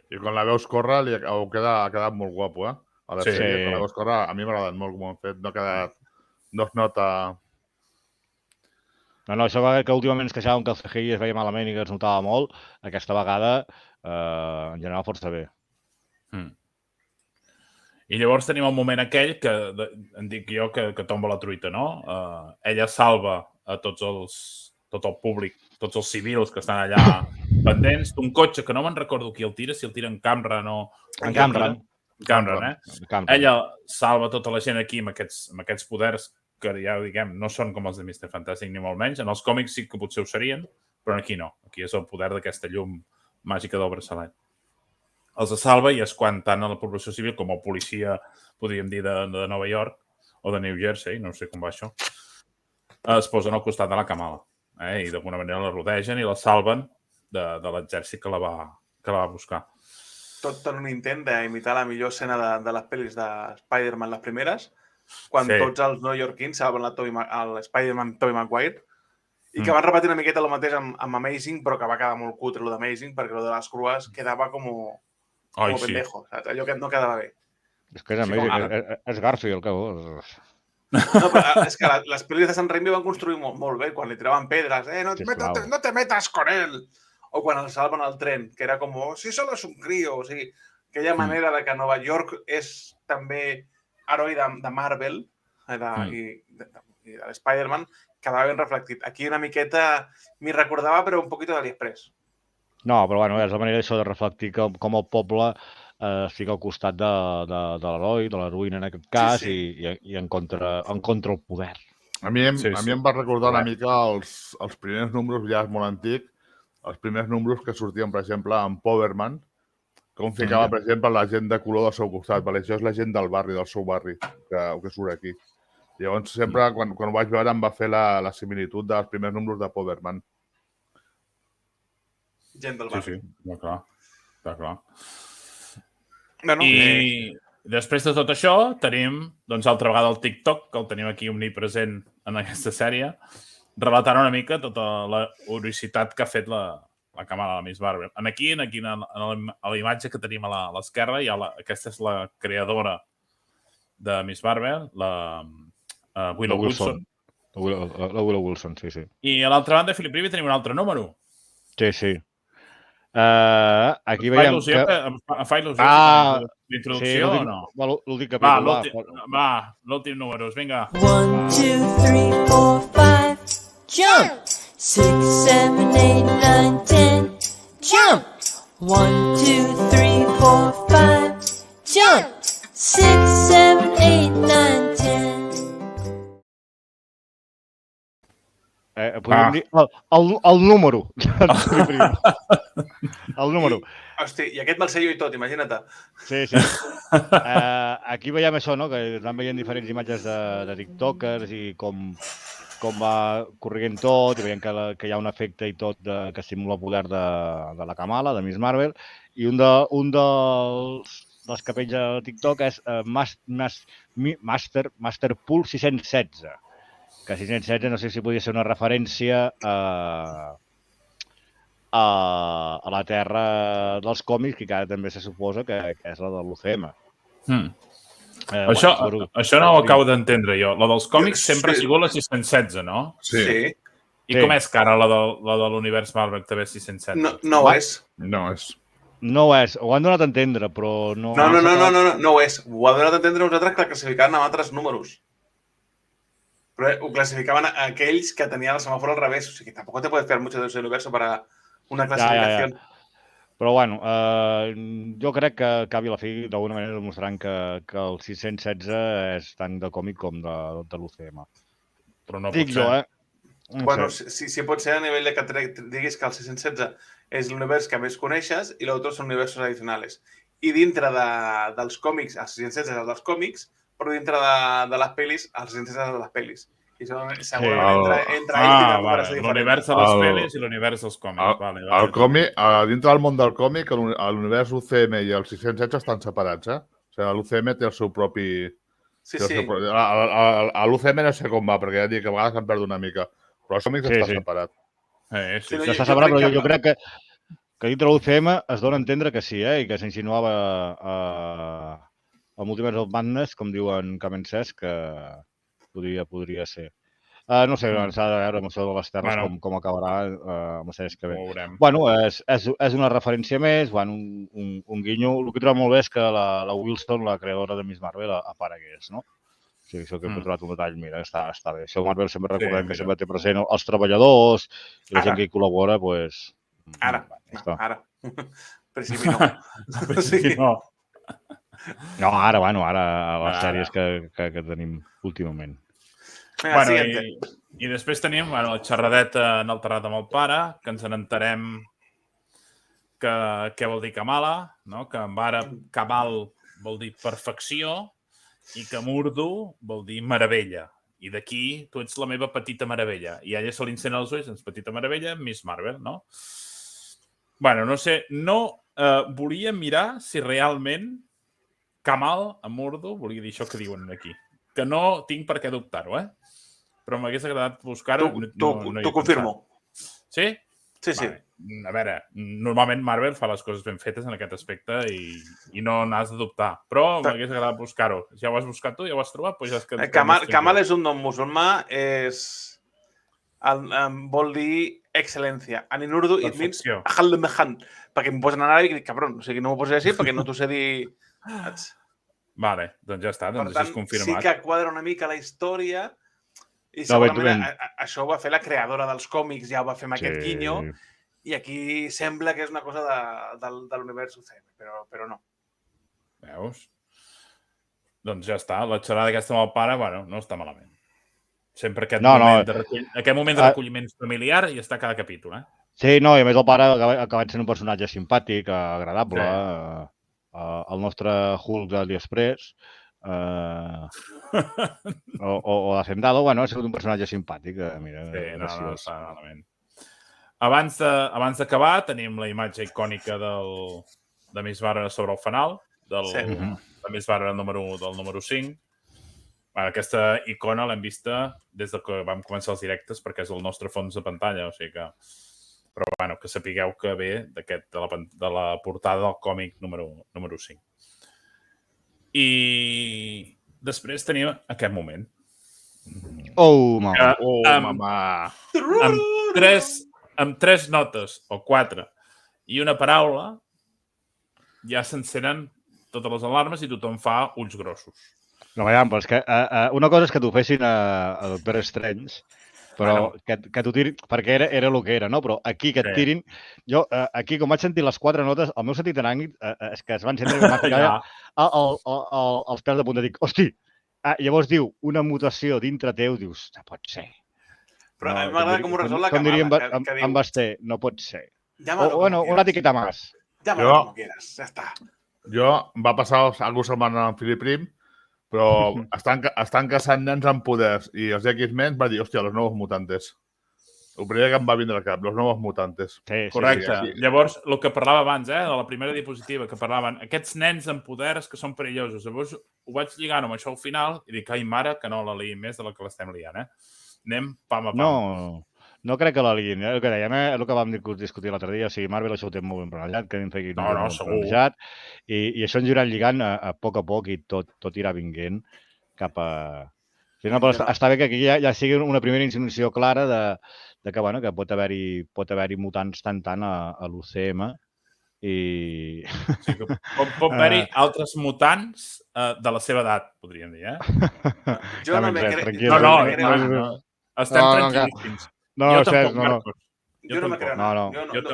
I quan la veus córrer, ha quedat molt guapo, eh? A la sèrie, quan la veus córrer, a mi m'ha agradat molt com ho han fet. No es nota...
No, això va que últimament es queixaven que el CGI es veia malament i que es notava molt. Aquesta vegada, en general, força bé.
I llavors tenim el moment aquell que en dic jo que tomba la truita, no? Ella salva a tot el públic, tots els civils que estan allà pendents d'un cotxe que no me'n recordo qui el tira, si el tira en Cameron o...
En Cameron.
Ella salva tota la gent aquí amb aquests poders que ja ho diguem, no són com els de Mr. Fantastic ni molt menys. En els còmics sí que potser ho serien, però aquí no. Aquí és el poder d'aquesta llum màgica del braçalet. Els salva i és quan tant a la població civil com el policia, podríem dir, de Nova York o de New Jersey, no sé com va això, es posen al costat de la Kamala. I d'alguna manera la rodegen i la salven de l'exèrcit que la va buscar.
Tot en un intent d'imitar la millor escena de les pel·lis de Spider-Man, les primeres, quan tots els neoyorquins salven el Spider-Man Tobey Maguire i que van repetir una miqueta el mateix amb Amazing, però que va quedar molt cutre, el d'Amazing, perquè el de les crues quedava com pendejo. Allò que no quedava bé.
És que és Amazing, és Garfield, que vols.
No, però és que les pel·lis de Sam Raimi van construir molt bé, quan li tiraven pedres, no te metas con él, o quan el salven al tren, que era com, si solo es un crío, o sigui, aquella manera de que Nova York és també heroi de Marvel i de l'Spider-Man, quedava ben reflectit. Aquí una miqueta m'hi recordava, però un poquito d'AliExpress.
No, però bueno, és la manera això de reflectir com el poble estic al costat de l'heroi, de l'heroïna en aquest cas, i en contra el poder.
A mi em va recordar una mica els primers números, ja és molt antic, els primers números que sortien, per exemple, en Powerman, com ficava, per exemple, la gent de color del seu costat. Això és la gent del barri, del seu barri, que surt aquí. Llavors, sempre, quan ho vaig veure, em va fer la similitud dels primers números de Powerman.
Gent del barri.
Sí, està clar. I després de tot això, tenim, doncs, altra vegada el TikTok, que el tenim aquí omnipresent en aquesta sèrie, relatant una mica tota la horricitat que ha fet la Kamala, la Miss Marvel. Aquí, a la imatge que tenim a l'esquerra, aquesta és la creadora de Miss Marvel, la Willow Wilson.
La Willow Wilson, sí.
I a l'altra banda, Philip Rivi, tenim un altre número.
Sí. Aquí veiem que...
Em fa il·lusió l'introducció o no?
L'últim capítol.
Va, l'últim número, vinga.
1, 2, 3, 4, 5, jump! 6, 7, 8, 9, 10, jump! 1, 2, 3, 4, 5, jump! 6, 7, 8, 9, 10.
Podríem dir el número. El número.
Hosti, i aquest me'l sé jo i tot, imagina't.
Sí. Aquí veiem això, no? Que estan veient diferents imatges de tiktokers i com va corrent tot, i veiem que hi ha un efecte i tot que simula el poder de la Kamala, de Miss Marvel, i un dels que penja a TikTok és Master Pool 616, que 616 no sé si podria ser una referència a la Terra dels còmics, que ara també se suposa que és la de l'UCM.
Això no ho acabo d'entendre jo. La dels còmics sempre ha sigut la 616, no?
Sí.
I com és que ara la de l'univers Marvel també és 616?
No ho és.
No ho és. Ho han donat a entendre, però no...
No ho és. Ho ha donat a entendre nosaltres que la classificaven amb altres números. Però ho classificaven aquells que tenien el semàfor al revés. O sigui, tampoc te puedes fiar mucho de ese universo para una clasificación.
Però, bueno, jo crec que acabi la fi d'alguna manera demostrant que el 616 és tant de còmic com de l'UCM.
Però no
dic
pot ser.
Jo,
Bueno, si pot ser a nivell de que diguis que el 616 és l'univers que més coneixes i l'altre són universos adicionals. i dintre dels còmics, els 616 els dels còmics, però dintre de les pel·lis, els 616 de les pel·lis. I això segurament entre ells tindrà numeració diferent.
L'univers de les pel·lis i l'univers dels còmics.
El còmic, dintre del món del còmic, l'univers UCM i els 616 estan separats, O sigui, l'UCM té el seu propi...
Sí.
A l'UCM no sé com va, perquè ja dic que a vegades em perdo una mica, però els còmics està separat.
Sí.
No està separat, però jo crec que dintre l'UCM es dona a entendre que sí, i que s'insinuava a Multiverse of Madness, com diuen Camencesc, que podria ser. No sé, s'ha de veure amb això de les terres com acabarà amb les sèries que ve. Bueno, és una referència més, un guinyo. El que trobo molt bé és que la Wilson, la creadora de Miss Marvel, aparegués, no? O sigui, això que hem trobat un detall, mira, està bé. Això Marvel sempre recordem que sempre té present els treballadors i la gent que hi col·labora, doncs...
Ara. Principi no.
No, ara les sèries que tenim últimament.
I després tenim la xerradeta en el terrat amb el pare, que ens n'entarem què vol dir Kamala, que ara Kamal vol dir perfecció i que Murdo vol dir meravella. I d'aquí tu ets la meva petita meravella. I a ella se li encenen els ulls, petita meravella, Miss Marvel, no? Bueno, no sé, volia mirar si realment Kamal a Murdo volia dir això que diuen aquí. Que no tinc per què dubtar-ho, Però m'hagués agradat buscar-ho.
T'ho confirmo.
Sí?
Sí.
A veure, normalment Marvel fa les coses ben fetes en aquest aspecte i no n'has de dubtar. Però m'hagués agradat buscar-ho. Ja ho has buscat tu, ja ho has trobat?
Kamal és un nom musulmà, vol dir excel·lència. En urdu it means ahal-mehan, perquè em posen en àrab i dic, cabron, o sigui, no m'ho posis així perquè no t'ho sé dir...
Vale, doncs ja està, doncs això és confirmat.
Sí que quadra una mica la història i segurament això ho va fer la creadora dels còmics, ja ho va fer amb aquest guinyo i aquí sembla que és una cosa de l'univers UCM, però no.
Veus? Doncs ja està, la xerrada aquesta amb el pare, no està malament. Sempre aquest moment de recolliment familiar i està cada capítol,
Sí, no, i a més el pare ha acabat sent un personatge simpàtic, agradable, el nostre Hulk d'AliExpress o de Zendalo, ha sigut un personatge simpàtic. Mira,
no està malament. Abans d'acabar, tenim la imatge icònica de Miss Marvel sobre el fanal, de Miss Marvel del número 5. Aquesta icona l'hem vista des que vam començar els directes perquè és el nostre fons de pantalla, o sigui que... Però, que sapigueu que ve de la portada del còmic número 5. I després tenim aquest moment.
Oh, mama!
Amb 3 notes o 4 i una paraula ja s'encenen totes les alarmes i tothom fa ulls grossos.
No, però és que una cosa és que t'ho fessin a Doctor Strange, però que t'ho tirin, perquè era el que era, no? Però aquí que et tirin... Jo, aquí, com vaig sentir les 4 notes, el meu sentit aràcnid és que es van sentir els pèls de punta. Dic, hosti! Llavors diu, una mutació dintre teu, dius, no pot ser.
Però a mi m'agrada com ho resol la
Kamala. Com diria en Basté, no pot ser. Bueno, una etiqueta més.
Llámalo como quieras, ja està.
Jo, va passar algo semblant amb Philip Prim, però estan caçant nens amb poders i els X-Men va dir, hòstia, los nuevos mutantes. El primer que em va vindre al cap, los nuevos mutantes.
Correcte. Llavors, el que parlava abans, de la primera diapositiva, que parlaven aquests nens amb poders que són perillosos. Llavors, ho vaig lligant amb això al final i dic, ai, mare, que no la liïm més de la que l'estem liant, Anem pam a pam.
No crec que la liïn. El que dèiem, el que vam discutir l'altre dia, o sigui, Marvel això ho té molt ben planejat, que
segur.
I això ens anirà lligant a poc i tot irà vinguent cap a... Està bé que aquí ja sigui una primera insinuació clara de que pot haver-hi mutants tant a l'UCM i...
Pot haver-hi altres mutants de la seva edat, podríem dir,
Jo no me crec.
No. Estem tranquil·líssims. Jo tampoc, Marcos.
Jo no me crec.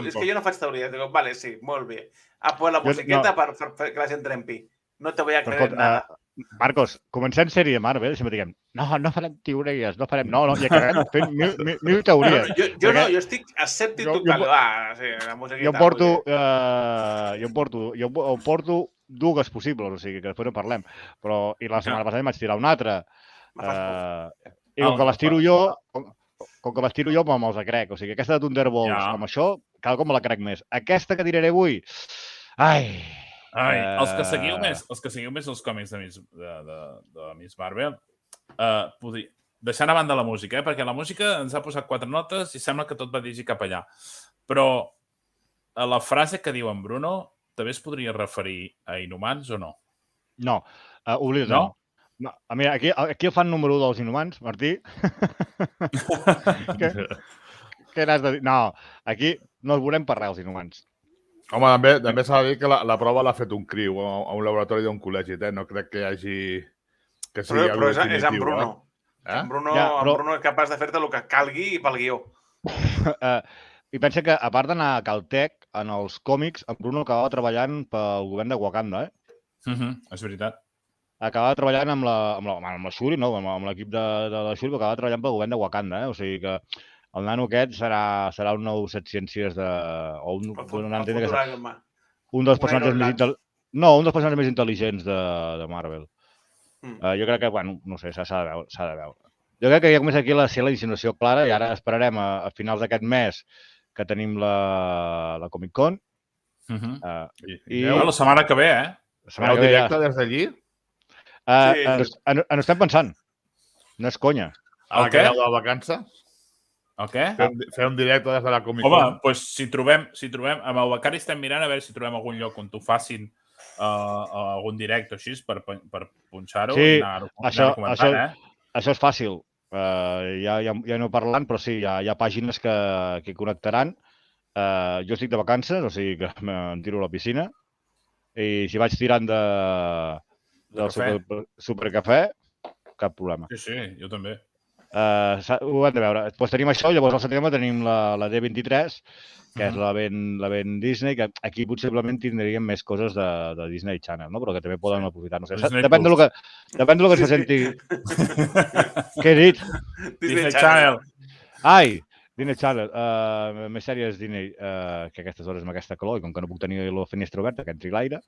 És que jo no faig teoria. Dic, vale, sí, molt bé. Pues la musiqueta per que la gent trempi. No te voy a creer nada.
Marcos, comencem sèrie de Marvel i sempre diguem, no farem teories, no farem... No, i acabem fent mil teories.
Jo estic escèptic total.
Jo porto dues possibles, o sigui que després no parlem. Però, i la setmana passada em vaig tirar una altra. I com que les tiro jo, com que les tiro jo, me'ls crec. O sigui, aquesta de Thunderbolts, amb això, cada cop me la crec més. Aquesta que tiraré avui,
els que seguiu més els còmics de Miss Marvel, deixant a banda la música, perquè la música ens ha posat 4 notes i sembla que tot va dirigir cap allà. Però a la frase que diu en Bruno també es podria referir a Inhumans o no?
No, oblida't.
No?
No, mira, aquí el fan número 1 dels Inhumans, Martí. Què n'has de dir? No, aquí no els volem per res, els Inhumans.
Home, també s'ha de dir que la prova l'ha fet un criu a un laboratori d'un col·legi, no crec que hi hagi... Que sigui
però és en Bruno.
Eh?
En Bruno és capaç de fer-te el que calgui i pel guió.
I pensa que, a part d'anar a Caltech, en els còmics, en Bruno acabava treballant pel govern de Wakanda,
És veritat.
Acabava treballant amb la Shuri, no? Amb l'equip de la Shuri, però acabava treballant pel govern de Wakanda, O sigui que el nano aquest serà un nou set ciències o un dels personatges més intel·ligents de Marvel. Jo crec que, bueno, no sé, s'ha de veure. Jo crec que ja comença aquí a ser la insinuació clara i ara esperarem a finals d'aquest mes que tenim la Comic Con.
I la setmana que ve,
Fareu directe des d'allí?
Ens estem pensant. No és conya.
El què?
De la vacança?
El què?
Fer un directe des de la Comic Con.
Home, doncs si trobem, amb el Becari estem mirant a veure si trobem algun lloc on t'ho facin algun directe així per punxar-ho i anar-ho comentant,
Això és fàcil. Ja no parlant, però sí, hi ha pàgines que connectaran. Jo estic de vacances, o sigui que em tiro a la piscina i si vaig tirant del supercafè, cap problema.
Sí, jo també.
Ho hem de veure. Doncs tenim això, llavors al setembre tenim la D23, que és la ben Disney, que aquí possiblement tindríem més coses de Disney Channel, no? Però que també poden aprofitar. No sé, depèn de lo que es senti. Què he dit?
Disney Channel.
Ai, Disney Channel. Més sèries Disney, que a aquestes hores amb aquesta calor, i com que no puc tenir la finestra oberta, que entri l'aire.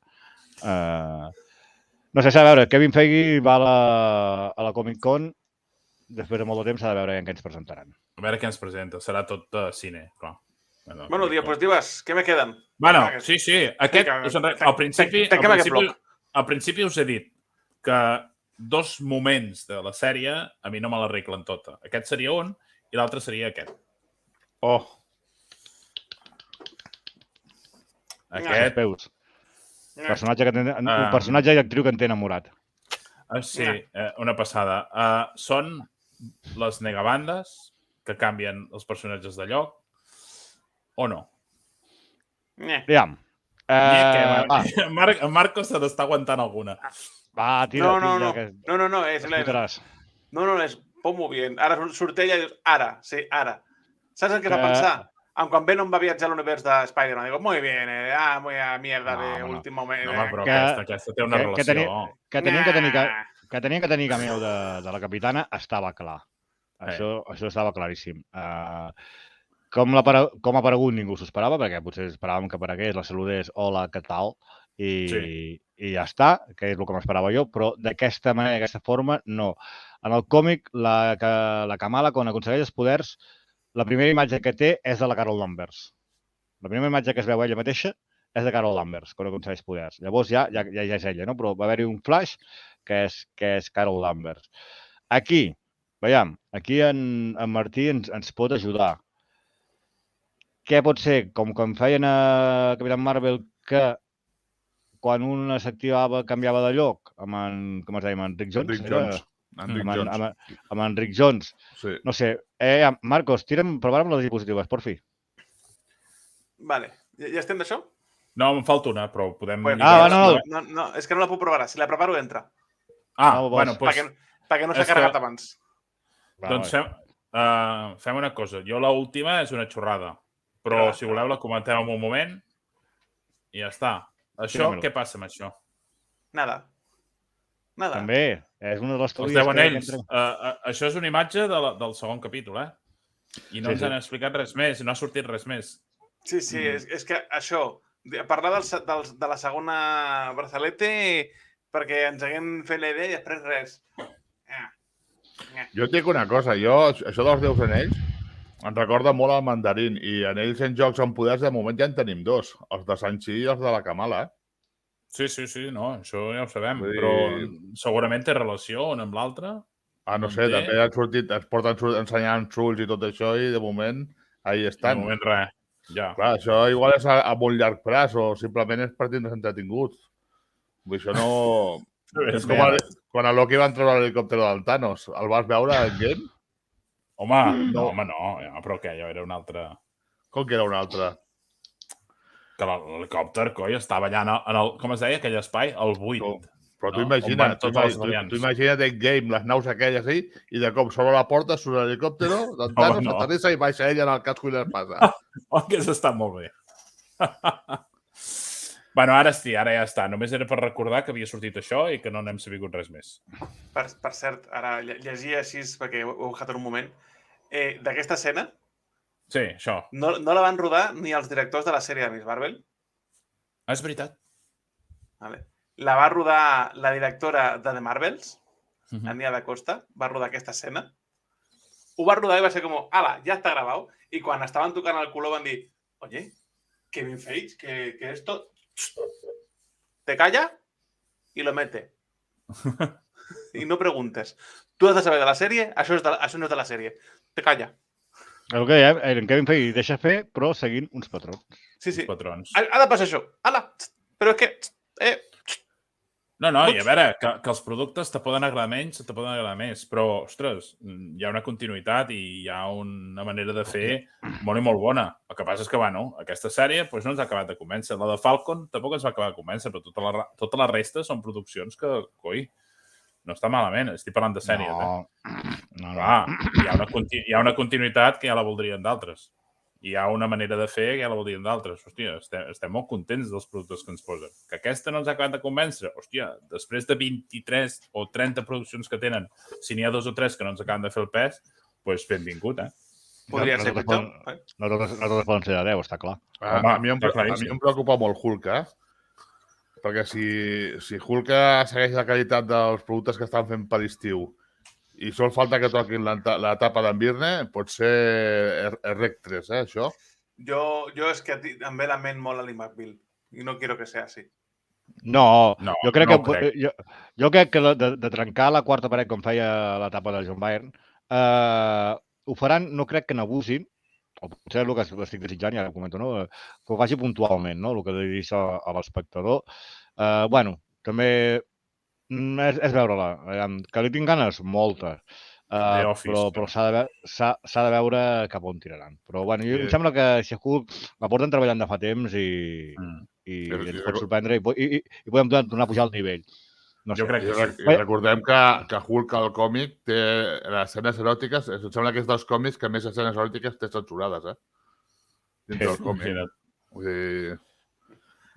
No sé, s'ha de veure. Kevin Feige va a la Comic Con. Després de molt de temps s'ha de veure què ens presentaran.
A veure què ens presenta. Serà tot cine, clar.
Bueno, diapositives, què me queden?
Bueno, sí. Al principi us he dit que 2 moments de la sèrie a mi no me l'arreglen tota. Aquest seria un i l'altre seria aquest.
Oh!
Aquest peus. Un personatge i actriu que en té enamorat.
Sí, una passada. Són les negabandes que canvien els personatges de lloc o no?
Aviam.
En Marco se n'està aguantant alguna.
Va, tira.
No, és pom-ho bien. Ara surt ella i dius, ara. Saps el que va pensar? Quan Venom va viatjar a l'univers de Spider-Man, digo, muy bien, muy a mierda de últim moment.
No, però aquesta té una relació.
Que tenien que tenir cameo de la capitana estava clar. Això estava claríssim. Com ha aparegut ningú s'ho esperava, perquè potser esperàvem que aparegués, la saludés, hola, què tal, i ja està, que és el que m'esperava jo, però d'aquesta manera, d'aquesta forma, no. En el còmic, la Kamala, quan aconsegueix els poders, la primera imatge que té és de la Carol Danvers. La primera imatge que es veu ella mateixa és de Carol Danvers, quan aconsegueix poders. Llavors ja és ella, no? Però va haver-hi un flash que és Carol Danvers. Aquí, veiem, aquí en Martí ens pot ajudar. Què pot ser? Com quan feien a Capitán Marvel, que quan un s'activava canviava de lloc, amb en Rick Jones? Amb en Rick Jones.
Sí.
No sé. Marcos, provarem les diapositives, por fi.
Vale. Ja estem d'això?
No, em falta una, però podem...
No, és que no la puc provar. Si la preparo, entra.
Bueno, doncs...
Perquè no s'ha carregat abans.
Doncs fem una cosa. Jo l'última és una xorrada, però si voleu la comentem en un moment i ja està. Això, què passa amb això?
Nada.
També, és una de les
teories... Els 10 anells. Això és una imatge del segon capítol, I no ens han explicat res més, no ha sortit res més.
Sí, és que això, parlar de la segona Brazalete perquè ens haguem fet la idea i després res.
Jo et dic una cosa, això dels Déus Anells em recorda molt al Mandarín i Anells en jocs amb poders de moment ja en tenim dos, els de Sanchi i els de la Kamala.
Sí, no, això ja ho sabem,
Vull dir-
però segurament té relació un amb l'altre.
No sé,
té.
també han sortit, es porten ensenyant trulls i tot això i de moment ahí
De
estan.
moment res, ja.
Clar, això igual és a molt llarg plaç o simplement és per tindre's entretinguts. Vull dir, això no... És com quan a Loki van treure l'helicòpter del Thanos. El vas veure en game?
Home, no, ja, però què, ja era un altre...
Com que era un altre?
Que l'helicòpter, coi, estava allà en el... Com es deia aquell espai? El buit.
Però tu
No? On van tots els
tu
variants.
imagina't en game, les naus aquelles ahí, i de cop s'obre la porta, surt l'helicòpter del Thanos,
no.
aterrissa i baixa ell en el casco i l'espasa.
Hauria estat molt bé. Bueno, ara sí, ara ja està. Només era per recordar que havia sortit això i que no n'hem sabut res més.
Per cert, ara llegia així perquè ho he agafat en un moment. D'aquesta escena
Sí, això.
no la van rodar ni els directors de la sèrie de Miss Marvel.
És veritat.
Vale. La va rodar la directora de The Marvels, Ania da Costa, va rodar aquesta escena. Ho va rodar i va ser com, ala, ja està gravat. I quan estaven tocant el color van dir, oye, Kevin Feige, que esto... Te calla y lo mete. Y no preguntes. Tu has de saber de la sèrie, això no és de la sèrie. Te calla.
El que dèiem, en Kevin Feige deixa fer, però seguint uns patrons.
Sí, sí.
Patrons.
Ha de passar això. Ala, però és que...
No, i a veure, que els productes te poden agradar menys, te poden agradar més, però, ostres, hi ha una continuïtat i hi ha una manera de fer molt i molt bona. El que passa és que, bueno, aquesta sèrie doncs no ens ha acabat de convèncer. La de Falcon tampoc ens va acabar de convèncer, però tota la resta són produccions que, coi, no està malament. Estic parlant de sèries,
No.
Clar, hi ha una continuïtat que ja la voldrien d'altres. Hi ha una manera de fer que ja la voldrien d'altres. Hòstia, estem molt contents dels productes que ens posen. Que aquesta no ens ha acabat de convèncer. Hòstia, després de 23 o 30 produccions que tenen, si n'hi ha 2 o 3 que no ens acaben de fer el pes, doncs benvingut,
Podria ser pitjor.
No totes poden ser de 10, està clar.
A mi em preocupa molt Hulk, perquè si Hulk segueix la qualitat dels productes que estan fent per l'estiu i sol falta que toquin l'etapa d'en Virne, pot ser Rec 3, això?
Jo és que em ve la ment molt a l'Imacville i no quiero que sea así.
No, jo crec
no
que jo crec que de trencar la quarta paret com feia l'etapa de John Byrne, ho faran, no crec que n'abusin, o potser és el que estic desitjant, ja ho comento, no? Que ho faci puntualment, no? El que deixa a l'espectador. Bueno, també és veure-la. Que li tinc ganes? Moltes. Però s'ha de veure cap on tiraran. Però bueno, em sembla que si Hulk la porten treballant de fa temps i ens pot sorprendre i podem tornar a pujar al nivell. No sé.
Jo crec que sí.
Recordem que Hulk al còmic té les escenes eròtiques, em sembla que és dels còmics que més escenes eròtiques té censurades, dintre del còmic. Vull dir,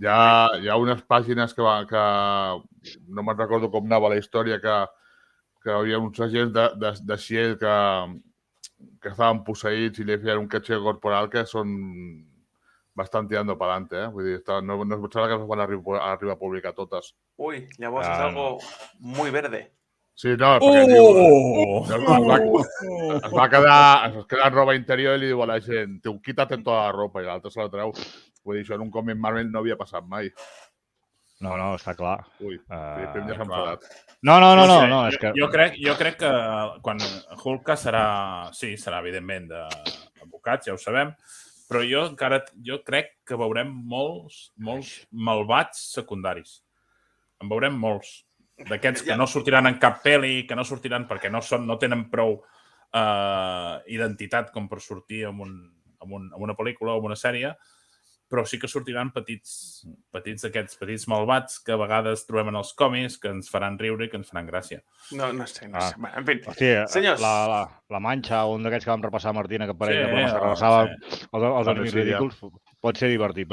hi ha unes pàgines que no me'n recordo com anava la història, que hi havia uns agents de Shield que estaven posseïts i li feien un catxer corporal que són bastant tirando para adelante, Vull dir, no em sembla que es van arribar a publicar totes.
Ui, llavors és algo muy verde.
Sí, no, perquè es va quedar en roba interior i li diu a la gent, quítate tota la ropa, i l'altre se la treu. Vull dir, això en un còmic Marvel no havia passat mai.
No, està clar.
Ui, ja s'ha enfadat.
No, és que...
Jo crec que quan Hulk serà evidentment d'advocats, ja ho sabem, però jo crec que veurem molts malvats secundaris. En veurem molts. D'aquests que no sortiran en cap pel·li, que no sortiran perquè no tenen prou identitat com per sortir en una pel·lícula o en una sèrie, però sí que sortiran petits d'aquests malvats que a vegades trobem en els còmics, que ens faran riure i que ens faran gràcia.
No sé. Bueno, en fi,
hòstia,
senyors.
La Manxa, un d'aquests que vam repassar, Martina, que parell de bromes que repassava els enemics ridículs, pot ser divertit.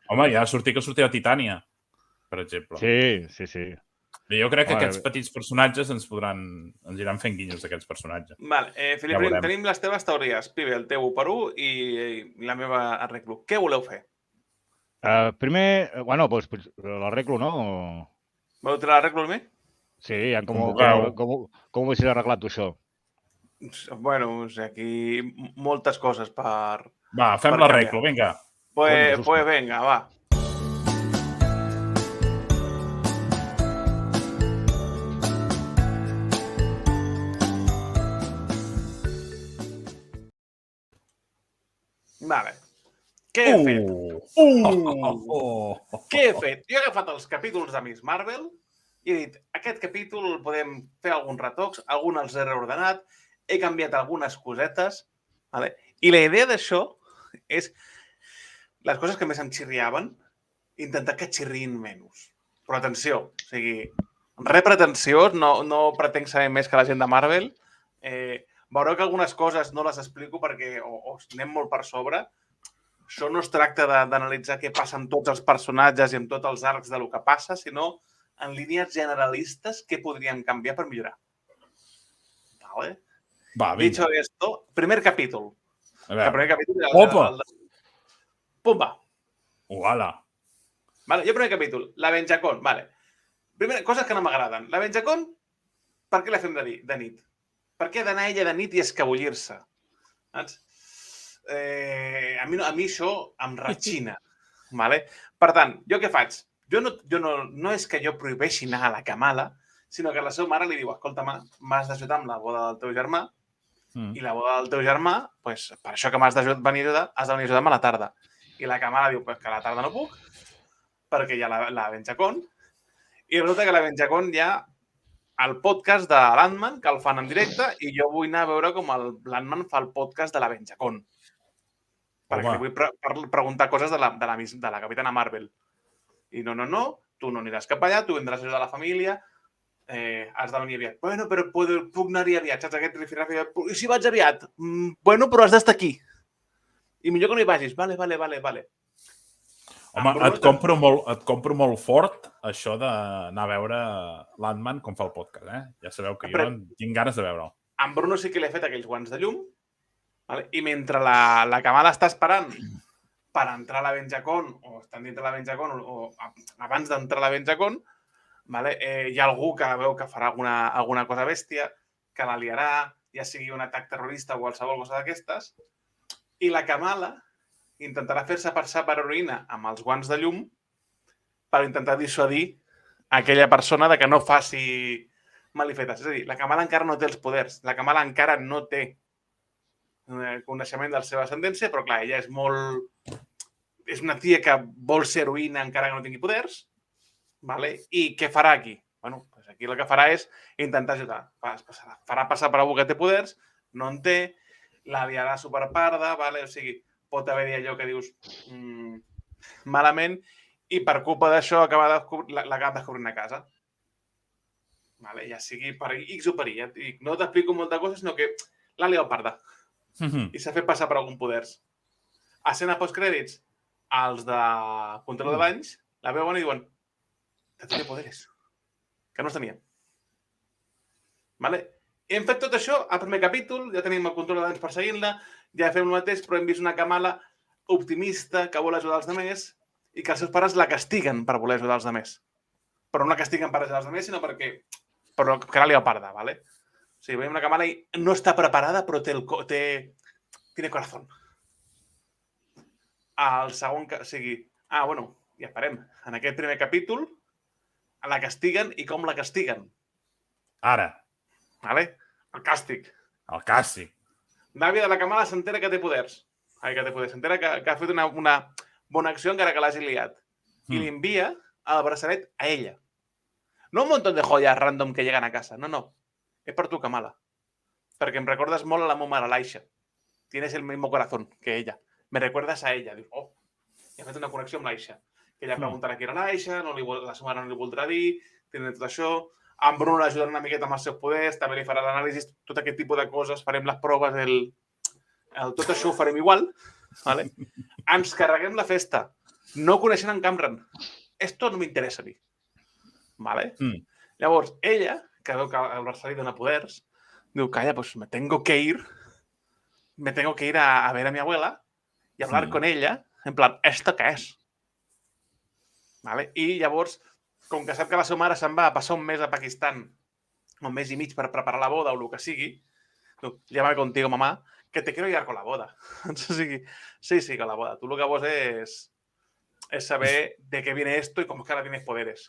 Home, ja que sortirà Titània, per exemple.
Sí.
I jo crec que aquests petits personatges ens iran fent guinyos d'aquests personatges.
Vale, Filip, tenim les teves teories. Pibe, el teu 1 per 1 i la meva arreglo. Què voleu fer?
Primer, bueno, doncs l'arreglo, no?
Voleu tirar l'arreglo a mi?
Sí, com
vulgueu.
ho haguessis arreglat tu, això?
Bueno, o sigui, aquí moltes coses per
Va, fem
per
l'arreglo,
canviar.
vinga.
Coño,
Pues venga, va. Vale. Què he fet? Què he fet? Jo he agafat els capítols de Miss Marvel i he dit, aquest capítol podem fer alguns retocs, alguns els he reordenat, he canviat algunes cosetes, vale? I la idea d'això és les coses que més em xirriaven, intentar que xirrin menys. Però atenció, o sigui, res pretensiós, no pretenc saber més que la gent de Marvel. Veureu que algunes coses no les explico perquè o anem molt per sobre. Això no es tracta d'analitzar què passa amb tots els personatges i amb tots els arcs de lo que passa, sinó en línies generalistes què podríem canviar per millorar. Vale?
Va,
Dicho
vinga.
esto, primer capítol.
A
El
veure.
primer capítol era
Opa!
Pumba!
Uala.
Vale, jo primer capítol, la Venjacon, vale. Primera, coses que no m'agraden. La Venjacon, per què la fem de nit? Per què d'anar ella de nit i escabullir-se? Saps? A mi això em ratxina. Vale? Per tant, jo què faig? No és que jo prohibeixi anar a la Kamala, sinó que la seva mare li diu, escolta, m'has d'ajudar amb la boda del teu germà i la boda del teu germà, pues, per això que m'has de venir a ajudar, has de venir a ajudar-me a la tarda. I la Kamala diu pues, que a la tarda no puc, perquè hi ha la Venjacon, i resulta que la Venjacon hi ha el podcast de l'Ant-Man, que el fan en directe, i jo vull anar a veure com l'Ant-Man fa el podcast de la Venjacon. Perquè vull preguntar coses de la Capitana Marvel. I no, tu no aniràs cap allà, tu vindràs a ajudar la família, has de venir aviat. Bueno, però puc anar-hi aviat, saps? Aquest rifirrafi. I si vaig aviat? Bueno, però has d'estar aquí. I millor que no hi vagis. Vale.
Home, et compro molt fort això d'anar a veure l'Ant-Man com fa el podcast, eh? Ja sabeu que jo tinc ganes de veure'l.
En Bruno sí que li ha fet aquells guants de llum, vale? I mentre la Kamala està esperant per entrar a la Venjacon, o estan dintre la Venjacon, o abans d'entrar a la Venjacon, vale? Hi ha algú que veu que farà alguna cosa bèstia, que la liarà, ja sigui un atac terrorista o qualsevol cosa d'aquestes, i la Kamala intentarà fer-se passar per heroïna amb els guants de llum per intentar dissuadir aquella persona de que no faci malifetes. És a dir, la Kamala encara no té els poders. La Kamala encara no té coneixement de la seva ascendència, però clar, ella és una tia que vol ser heroïna encara que no tingui poders, vale? I què farà aquí? Bueno, pues aquí el que farà és intentar ajudar. Farà passar per algú que té poders, no en té, la liarà superparda, vale? O sigui, pot haver-hi allò que dius malament i per culpa d'això l'acaba descobrint a casa. Vale? Ja sigui per X o per Y. No t'explico molta cosa, sinó que l'ha liat parda. I s'ha fet passar per algun poders. Escena postcrèdits, els de control de danys la veuen i diuen que tenia poderes, que no els tenia. Vale? Hem fet tot això al primer capítol, ja tenim el control de danys perseguint-la, ja fem el mateix, però hem vist una Kamala optimista que vol ajudar els altres i que els seus pares la castiguen per voler ajudar els altres. Però no la castiguen per ajudar els altres, sinó perquè la liga parda, ¿vale? O sigui, veiem una Kamala i no està preparada, però tiene corazón. El segon... O sigui... bueno, ja esperem. En aquest primer capítol la castiguen i com la castiguen.
Ara.
Vale? El càstig.
El càstig.
L'àvia de la Kamala s'entera que té poders. S'entera que ha fet una bona acció encara que l'hagi liat. I li envia el braçalet a ella. No un montón de joyas random que llegan a casa. No. Es per tu, Kamala. Perquè em recordes molt a la meva mare, l'Aisha. Tienes el mismo corazón que ella. Me recuerdas a ella. Dius, i ha fet una connexió amb l'Aisha. Que ella preguntarà qui era l'Aisha, la seva mare no li voldrà dir, tenen tot això. En Bruno l'ajudarà una miqueta amb els seus poders, també li farà l'anàlisi, tot aquest tipus de coses, farem les proves, tot això ho farem igual. Vale? Ens carreguem la festa. No coneixen en Cameron. Esto no m'interessa a mi. Vale? Llavors, ella, que veu que el Barça li dona poders, diu, calla, pues me tengo que ir a ver a mi abuela y hablar con ella, en plan, ¿esto qué es? Vale? I llavors, com que sap que la seva mare se'n va a passar un mes a Pakistan, un mes i mig per preparar la boda o el que sigui, llámame contigo, mamá, que te quiero llevar con la boda. O sigui, sí, con la boda. Tu el que vols és saber de què viene esto i com que ara tienes poderes.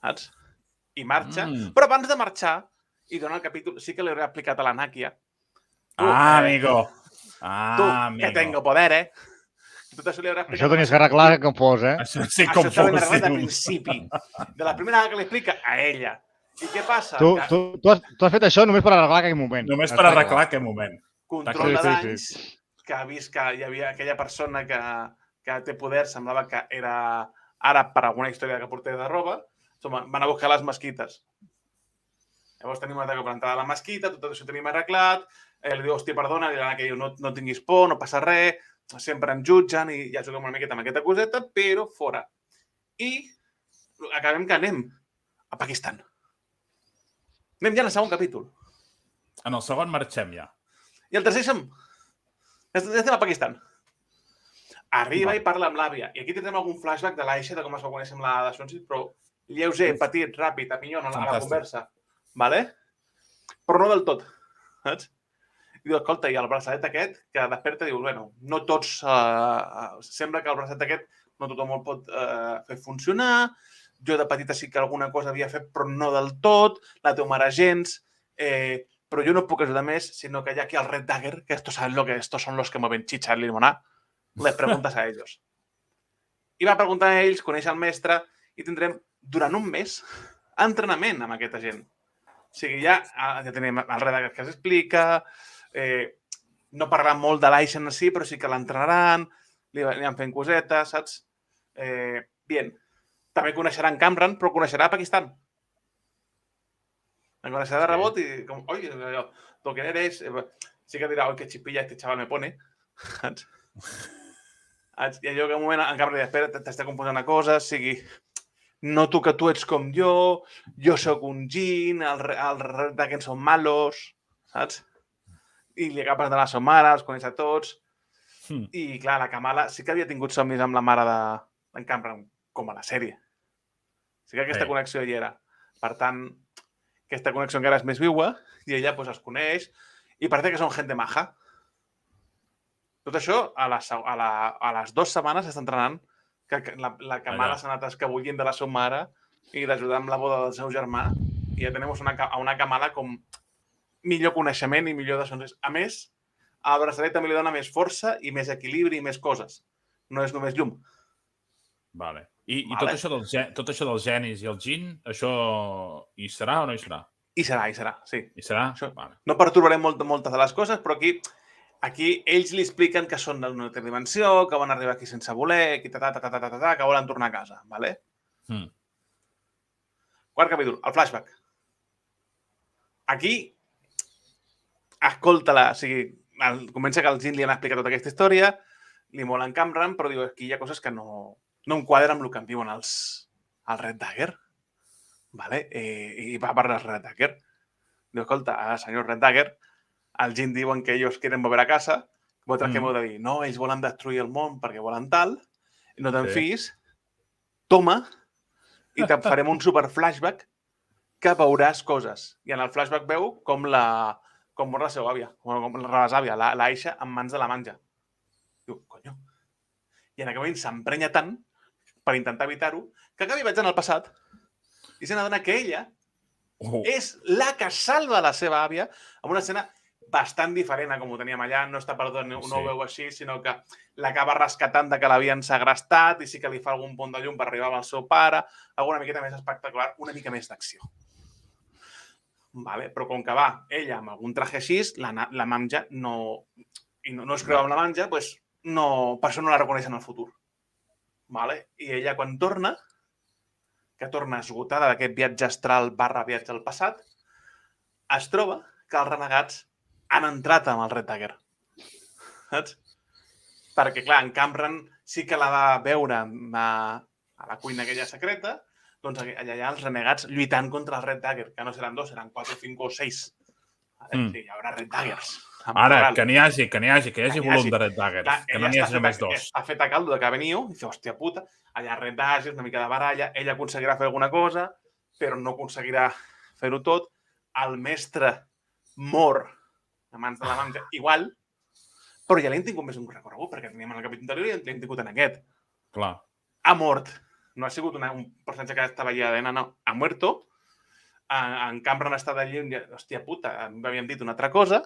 Saps? I marxa. Però abans de marxar, i dona el capítol, sí que li hauré aplicat a la Nàquia.
Amigo.
Que tengo poder, Tot això li haurà explicat.
Això tenies que arreglar com fos,
Això sí
Això
com
estava
fos.
arreglat de principi. De la primera vegada que li explica a ella. I què passa?
Tu has fet això només per arreglar aquell moment.
Només per arreglar aquest moment.
Control de
Sí.
danys, que ha vist que hi havia aquella persona que té poder, semblava que era àrab per alguna història que portés de roba, van a buscar les mesquites. Llavors tenim una atac per entrar a la mesquita, tot això tenim arreglat, li diu, hòstia, perdona, i l'Anna que diu, no tinguis por, no passa res, sempre em jutgen i ja juguem una miqueta amb aquesta coseta, però fora. I acabem que anem a Pakistan. Anem ja al segon capítol.
En el segon marxem ja.
I el tercer estem a Pakistan. Arriba i parla amb l'àvia. I aquí tindrem algun flashback de l'Aisha, de com es va conèixer amb la de Sonsi, però lleuger, petit, ràpid, a pinyon, a la conversa. Vale? Però no del tot. Saps? I diu, escolta, i el braçalet aquest, que desperta, diu, bueno, no tots... sembla que el braçalet aquest no tothom el pot fer funcionar. Jo de petita sí que alguna cosa havia fet, però no del tot. La teva mare gens. Però jo no puc ajudar més, sinó que hi ha aquí el Red Dagger, que estos son los que mueven chicha en limonar. Les preguntes a ells. I va preguntar a ells, conèixer el mestre, i tindrem, durant un mes, entrenament amb aquesta gent. O sigui, ja tenim el Red Dagger que s'explica, no parlarà molt de l'Aisha en si, però sí que l'entrenaran, li van fent cosetes, saps? Bien. També coneixerà en Cameron, però coneixerà a Pakistan. En coneixerà de rebot i com, oi, ¿tú quién eres? Sí que dirà, oi, que chipilla este chaval me pone. Saps? I allò que un moment en Cameron li diu, espera, t'està composant una cosa, o sigui, noto que tu ets com jo sóc un gin, el Red Dagger són malos, saps? I li acaba presentant la seva mare, els coneix a tots. I, clar, la Kamala sí que havia tingut somnis amb la mare d'en Cameron, com a la sèrie. Sí que aquesta connexió hi era. Per tant, aquesta connexió encara és més viua i ella pues, els coneix i parece que són gent maja. Tot això, a les 2 setmanes s'està entrenant que la Kamala s'ha anat escabullint de la seva mare i d'ajudar amb la boda del seu germà i ja tenim una Kamala com millor coneixement i millor de sons. A més, el braçalet també li dona més força i més equilibri i més coses. No és només llum.
Vale. I tot això dels genis i el gin, això hi serà o no hi serà?
Hi serà, sí.
Hi serà?
Vale. No pertorbarem moltes de les coses, però aquí ells li expliquen que són d'una altra dimensió, que van arribar aquí sense voler, que volen tornar a casa. Vale? Quart capítol, el flashback. Aquí, escolta-la, o sigui, comença que el Jin li han explicat tota aquesta història, li mola en Cameron, però diu, aquí hi ha coses que no em quadren amb el que em diuen el Red Dagger. Vale? I va parlar el Red Dagger. Diu, escolta, senyor Red Dagger, el Jin diuen que ells quieren volver a casa, vosaltres què m'heu de dir? No, ells volen destruir el món perquè volen tal, no te'n fiïs, toma, i te farem un super flashback que veuràs coses. I en el flashback veu com mor la seva àvia, com la rebesàvia, l'Aisha, en mans de la manja. Diu, conyo. I en aquell moment s'emprenya tant per intentar evitar-ho que acabi viatjant al passat i se n'adona que ella és la que salva la seva àvia amb una escena bastant diferent a com ho teníem allà. No està perdut, no ho veu així, sinó que l'acaba rescatant de que l'havien segrestat i sí que li fa algun punt de llum per arribar al seu pare, alguna miqueta més espectacular, una mica més d'acció. Vale? Però com que va ella amb algun traje així, la manja no es creu amb la manja, doncs per això no la reconeixen al futur. Vale? I ella quan torna, que torna esgotada d'aquest viatge astral / viatge al passat, es troba que els renegats han entrat amb el Red Dagger. Saps? Perquè, clar, en Cameron sí que la va veure a la cuina aquella secreta, doncs allà hi ha els renegats lluitant contra el Red Dagger, que no seran 2, seran 4, 5 o 6. Sí, hi haurà Red Daggers.
Ara, que n'hi hagi volum de Red Dagger,
Clar,
que no n'hi hagi només dos.
Està fet a caldo de que ha veniu, i dice, hòstia puta, allà Red Dagger, una mica de baralla, ella aconseguirà fer alguna cosa, però no aconseguirà fer-ho tot. El mestre mor a mans de la manga igual, però ja l'hem tingut més un recorregut, perquè teníem en el capítol anterior i l'hem tingut en aquest.
Clar.
Ha mort. No ha sigut un personatge que estava allà de no. Ha muerto. En Cameron està d'allí i hòstia puta, m'havien dit una altra cosa,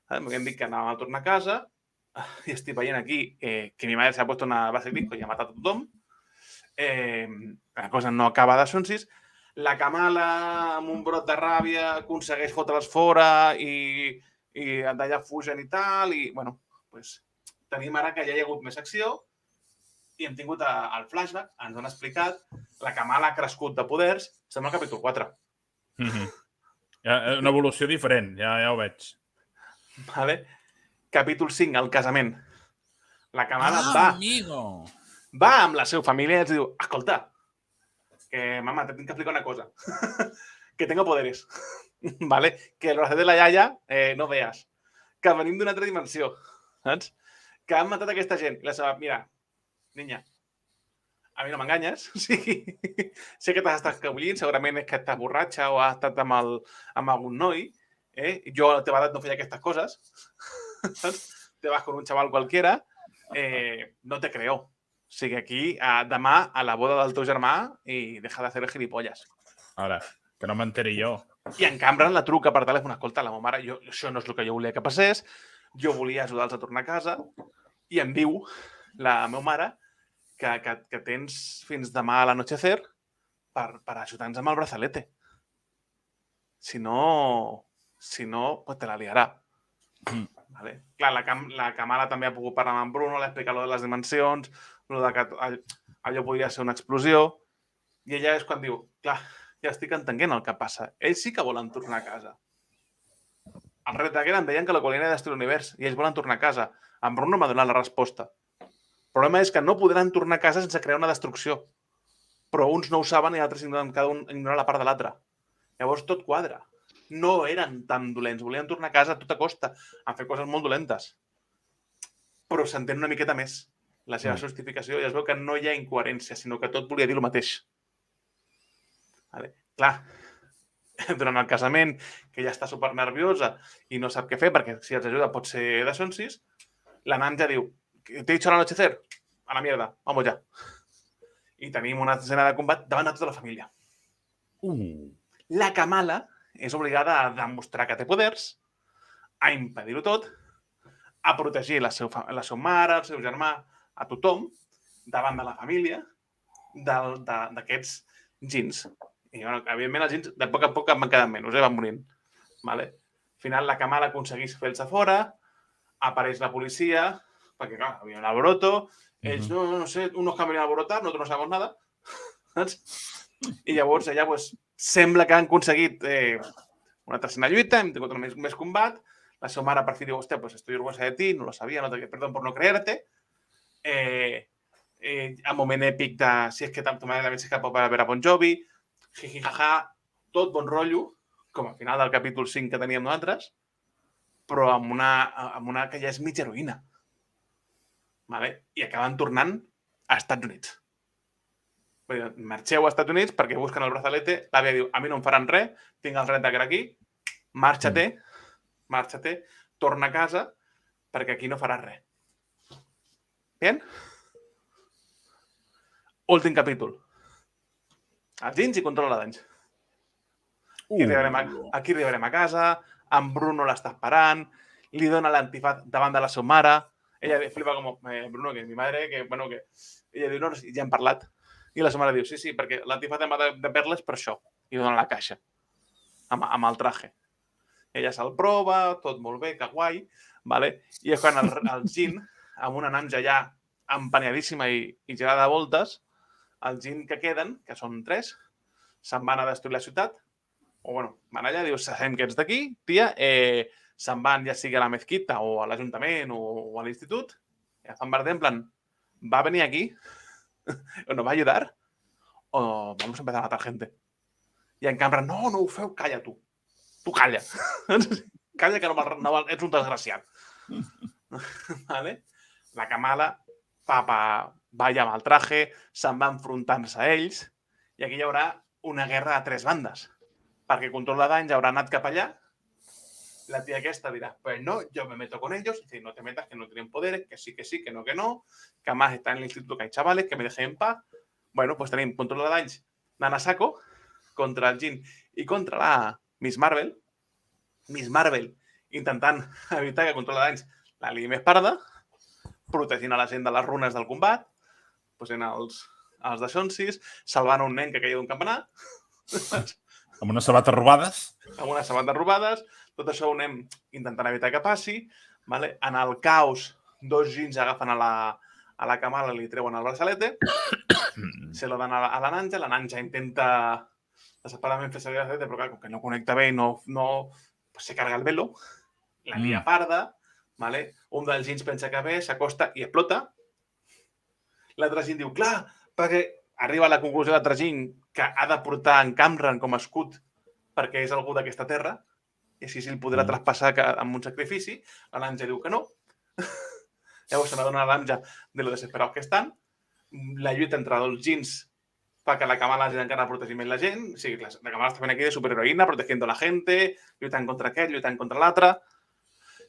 m'havien dit que anàvem a tornar a casa i estic veient aquí que mi madre s'ha puesto una base disco i ha matat a tothom. La cosa no acaba de sonsis. La Kamala, amb un brot de ràbia, aconsegueix fotre'ls fora i d'allà fugen i tal. I, bueno, doncs tenim ara que ja hi ha hagut més acció i hem tingut el flashback, ens han explicat, la Kamala ha crescut de poders, estem al capítol 4.
Una evolució diferent, ja ho veig.
Vale? Capítol 5, el casament. La Kamala va amb la seva família i els diu, escolta, que mamá, te tengo que explicar una cosa. Que tengo poderes. ¿Vale? Que el brazo de la iaia no veas. Que venim d'una altra dimensió. Saps? Que han matat aquesta gent. I la seva, mira, niña, a mi no m'enganyes. Sí. Sé que t'has estat cabullint, segurament és que estàs borratxa o has estat amb algun noi. Jo a la teva edat no feia aquestes coses. Saps? Te vas con un chaval cualquiera. No te creo. O sigui, aquí, demà, a la boda del teu germà i deja de hacer gilipollas.
Ara, que no m'enteri jo.
I en Cameron la truca per telèfon. Escolta, la meva mare, això no és el que jo volia que passés. Jo volia ajudar-los a tornar a casa. I em diu, la meva mare, que tens fins demà a l'anochecer per ajudar-nos amb el brazalete. Si no, pues te la liarà. Vale? Clar, la Kamala també ha pogut parlar amb Bruno, l'ha explicat de les dimensions, que allò podria ser una explosió, i ella és quan diu, clar, ja estic entenent el que passa. Ells sí que volen tornar a casa. El Red Dagger em deien que la colina ha destruït l'univers i ells volen tornar a casa. En Bruno m'ha donat la resposta. El problema és que no podran tornar a casa sense crear una destrucció. Però uns no ho saben i altres cada un ignora la part de l'altre. Llavors tot quadra. No eren tan dolents, volien tornar a casa a tota costa, a fer coses molt dolentes. Però s'entén una miqueta més la seva justificació i es veu que no hi ha incoherència, sinó que tot volia dir el mateix. Vale. Clar, durant el casament, que ja està supernerviosa i no sap què fer, perquè si els ajuda pot ser de sonsis, la Nan ja diu, ¿te he dicho al anochecer? A la mierda, vamos ya. I tenim una escena de combat davant de tota la família. La Kamala és obligada a demostrar que té poders, a impedir-ho tot, a protegir la seva mare, el seu germà, a tothom, davant de la família, d'aquests gins. I, bueno, evidentment, els gins, de poc a poc van quedant menys, van morint. Vale? Al final, la Kamala aconsegueix fer-los a fora, apareix la policia, perquè, clar, havia un alboroto, ells, no sé, unos que han venido a alborotar, nosotros no sabemos nada. I llavors, ella, pues, sembla que han aconseguit una tercera lluita, hem tingut més combat, la seva mare per fi diu, hòstia, pues estoy orgullosa de ti, no lo sabía, perdón por no creerte. El moment èpic de si és que tu madre també s'escapa per veure Bon Jovi, jijijaja, tot bon rotllo, com al final del capítol 5 que teníem nosaltres, però amb una que ja és mitja heroïna. Vale? I acaben tornant a Estats Units. Marxeu als Estats Units perquè busquen el brazalete, l'àvia diu, a mi no em faran res, tinc el Red Dagger aquí, marxa-te, torna a casa, perquè aquí no faràs res. Bien? Últim capítol. Els gins i controla danys. Aquí arribarem a casa, en Bruno l'està esperant, li dona l'antifaz davant de la seva mare, ella flipa com, Bruno, que mi madre, que, bueno, que... Ella diu, no, ja hem parlat. I la seva mare diu, sí, perquè l'antifaz de perles per això. I dona la caixa, amb el traje. Ella se'l prova, tot molt bé, que guai, vale? I és quan el gin, amb una nanja ja empenyadíssima i girada de voltes, els gin que queden, que són 3, se'n van a destruir la ciutat, o bueno, van allà, dius, sabem que ets d'aquí, tia, se'n van ja sigui a la mezquita o a l'Ajuntament o a l'institut, i a Fan Bardem, en plan, va venir aquí, o nos va a ayudar, o vamos a empezar a matar gente. I en Cameron, no ho feu, calla tu. Tu calla. calla que ets un desgraciat. ¿Vale? La Kamala va allà amb el traje, se'n va enfrontant-se a ells, i aquí hi haurà una guerra a 3 bandes. Perquè Control de Danys haurà anat cap allà, la tía aquesta dirá, pues no, yo me meto con ellos, dice, no te metas, que no tienen poderes, que sí, que no, que además está en el instituto que hay chavales, que me dejen en paz. Bueno, pues tenim Control de Danys anant a saco contra el Jean i contra la Miss Marvel. Miss Marvel intentant evitar que Control de Danys la liï més parda, protegint a la gent de les runes del combat, posant els de Shonsis, salvant un nen que caia d'un campanar,
Amb unes sabates robades.
amb unes sabates robades. Tot això ho anem intentant evitar que passi. Vale? En el caos, 2 Jeans agafen a la Kamala i li treuen el braçalete, se lo dan a la Nanja intenta desesperadament fer servir el braçalete, però clar, com que no connecta bé i no pues se carga el velo, la lia parda, vale? Un dels Jeans pensa que bé, s'acosta i explota. L'altre Jean diu, clar, perquè arriba a la conclusió de l'altre Jean que ha de portar en Cameron com a escut perquè és algú d'aquesta terra i així el podrà traspassar amb un sacrifici. La Nanja diu que no. Llavors se n'adona la Nanja de lo desesperados que estan. La lluita entre els Jeans fa que la Kamala hagi d'encara protegir més la gent. O sigui, la Kamala està fent aquí de superheroïna, protegiendo a la gente, lluitant contra aquest, lluitant contra l'altre.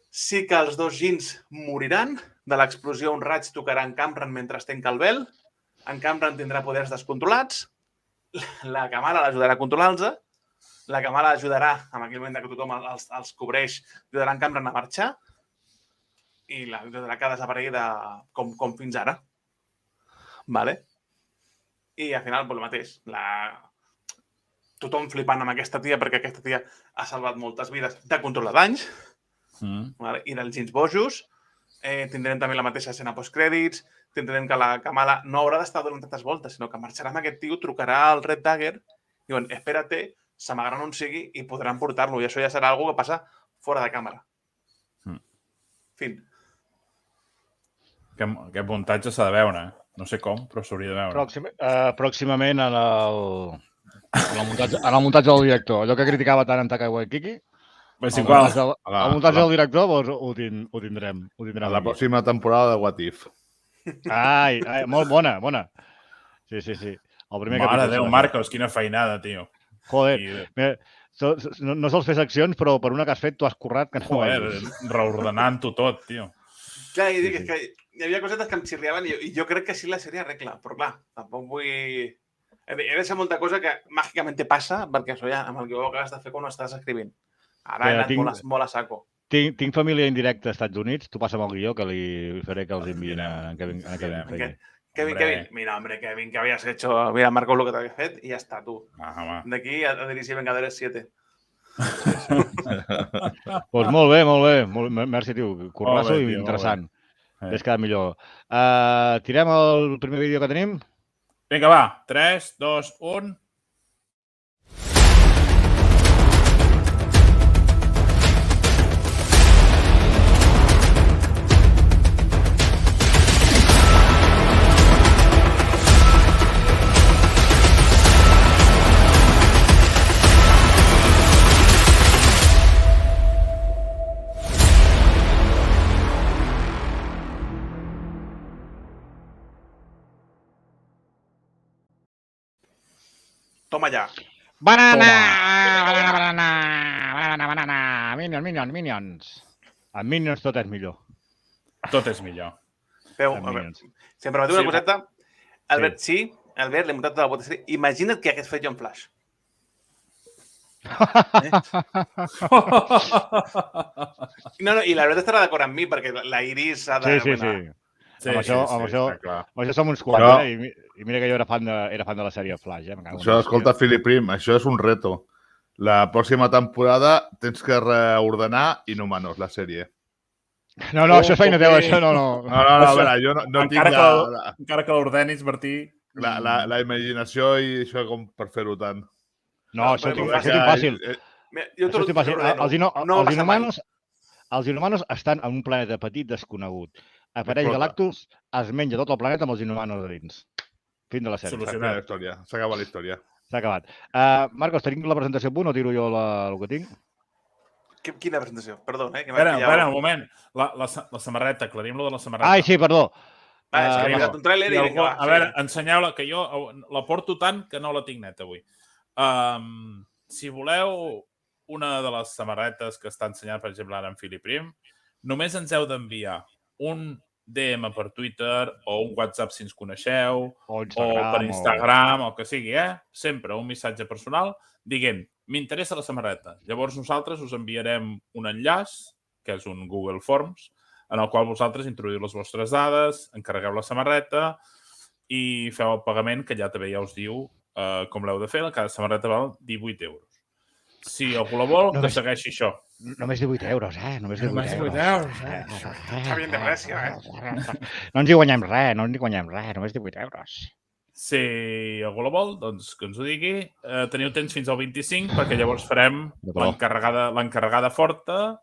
Sí que els 2 Jeans moriran. De l'explosió un raig tocarà en Cameron mentre es tanca el vel. En Cameron tindrà poders descontrolats. La Kamala l'ajudarà a controlar-los. La Kamala ajudarà, en aquell moment que tothom els cobreix, ajudarà en Cameron a marxar i l'ajudarà que desaparegui com fins ara. Vale? I al final, el mateix. Tothom flipant amb aquesta tia perquè aquesta tia ha salvat moltes vides de Control de Danys. Vale? I dels Jeans bojos. Tindrem també la mateixa escena postcrèdits. Tindrem que la Kamala no haurà d'estar donant tantes voltes, sinó que marxarà amb aquest tio, trucarà al Red Dagger, diuen, espérate, s'amagaran on sigui i podran portar-lo. I això ja serà algo que passa fora de càmera. Fin.
Aquest muntatge s'ha de veure, No sé com, però s'hauria de veure.
Pròximament en el muntatge del director. Allò que criticava tant en Taika Waititi,
És igual.
el muntatge del director ho tindrem.
A la pròxima temporada de What If.
Ai, molt bona. Sí. El primer
Mare
capítol.
Déu, Marcos, quina feinada, tio.
Joder, no sols fer seccions, però per una que has fet t'ho has currat que no ho
Joder,
veus.
reordenant-ho tot, tio.
Clar, i dic, és que hi havia cosetes que em xirriaven i jo crec que sí la sèrie arregla, però clar, tampoc vull... He de ser molta cosa que màgicament passa, perquè això ja amb el que ho acabes de fer quan ho estàs escrivint. Ara he anat molt a saco.
Tinc família indirecta als Estats Units, tu passa amb el guió que li faré que els enviïn a Kevin Feige.
Kevin, mira, hombre, Kevin, ¿qué habías hecho? Mira, Marcos, lo que te habías hecho y ya está, tú. De aquí a dirigir Vengadores 7.
Doncs molt bé. Merci, tio. Currasso i interessant. Ves cada millor. Tirem el primer vídeo que tenim?
Vinga, va. 3, 2, 1...
Toma ya.
Banana! Minions. Amb Minions tot és millor.
Tot és millor.
Si em permeteu una coseta, Albert, Albert, l'he muntat de la bota. Imagina't que hagués fet jo en Flash. No, i la veritat estarà d'acord amb mi, perquè la Iris ha de...
Sí. Amb això som uns quants, i mira que jo era fan de la sèrie Flash.
Això, escolta, Philip Prim, això és un reto. La pròxima temporada tens que reordenar Inhumanos, la sèrie.
No, això és feina teva, això no.
No, a veure, jo no tinc
encara que l'ordenis, Martí...
La imaginació i això com per fer-ho tant.
No, això ho tinc fàcil. Els Inhumanos estan en un planeta petit desconegut. Apareix Galactus, es menja tot el planeta amb els Inhumanos a dins. Fin de la sèrie.
S'acaba la història.
S'ha acabat. Marcos, tenim la presentació a punt o tiro jo el que tinc?
Quina presentació? Perdona, que m'ha
Espera,
pillat.
un moment. La samarreta, aclarim-lo de la samarreta.
Ai, sí, perdó.
Va, és que he
Aclarim-lo.
mirat un tràiler i vinga, va.
A veure, ensenyeu-la, que jo la porto tant que no la tinc neta avui. Si voleu una de les samarretes que està ensenyant, per exemple, ara en Fili Prim, només ens heu d'enviar un DM per Twitter o un WhatsApp si ens coneixeu,
O
o per Instagram, o que sigui, sempre un missatge personal dient, m'interessa la samarreta. Llavors nosaltres us enviarem un enllaç, que és un Google Forms, en el qual vosaltres introduïu les vostres dades, encarregueu la samarreta i feu el pagament, que ja també ja us diu com l'heu de fer. Cada samarreta val 18 euros. Si algú la vol, que segueixi això.
Només 18 euros, Només 18
euros.
Està bien de precio,
No ens hi guanyem res, només 18 euros.
Si algú la vol, doncs que ens ho digui. Teniu temps fins al 25, perquè llavors farem l'encarregada forta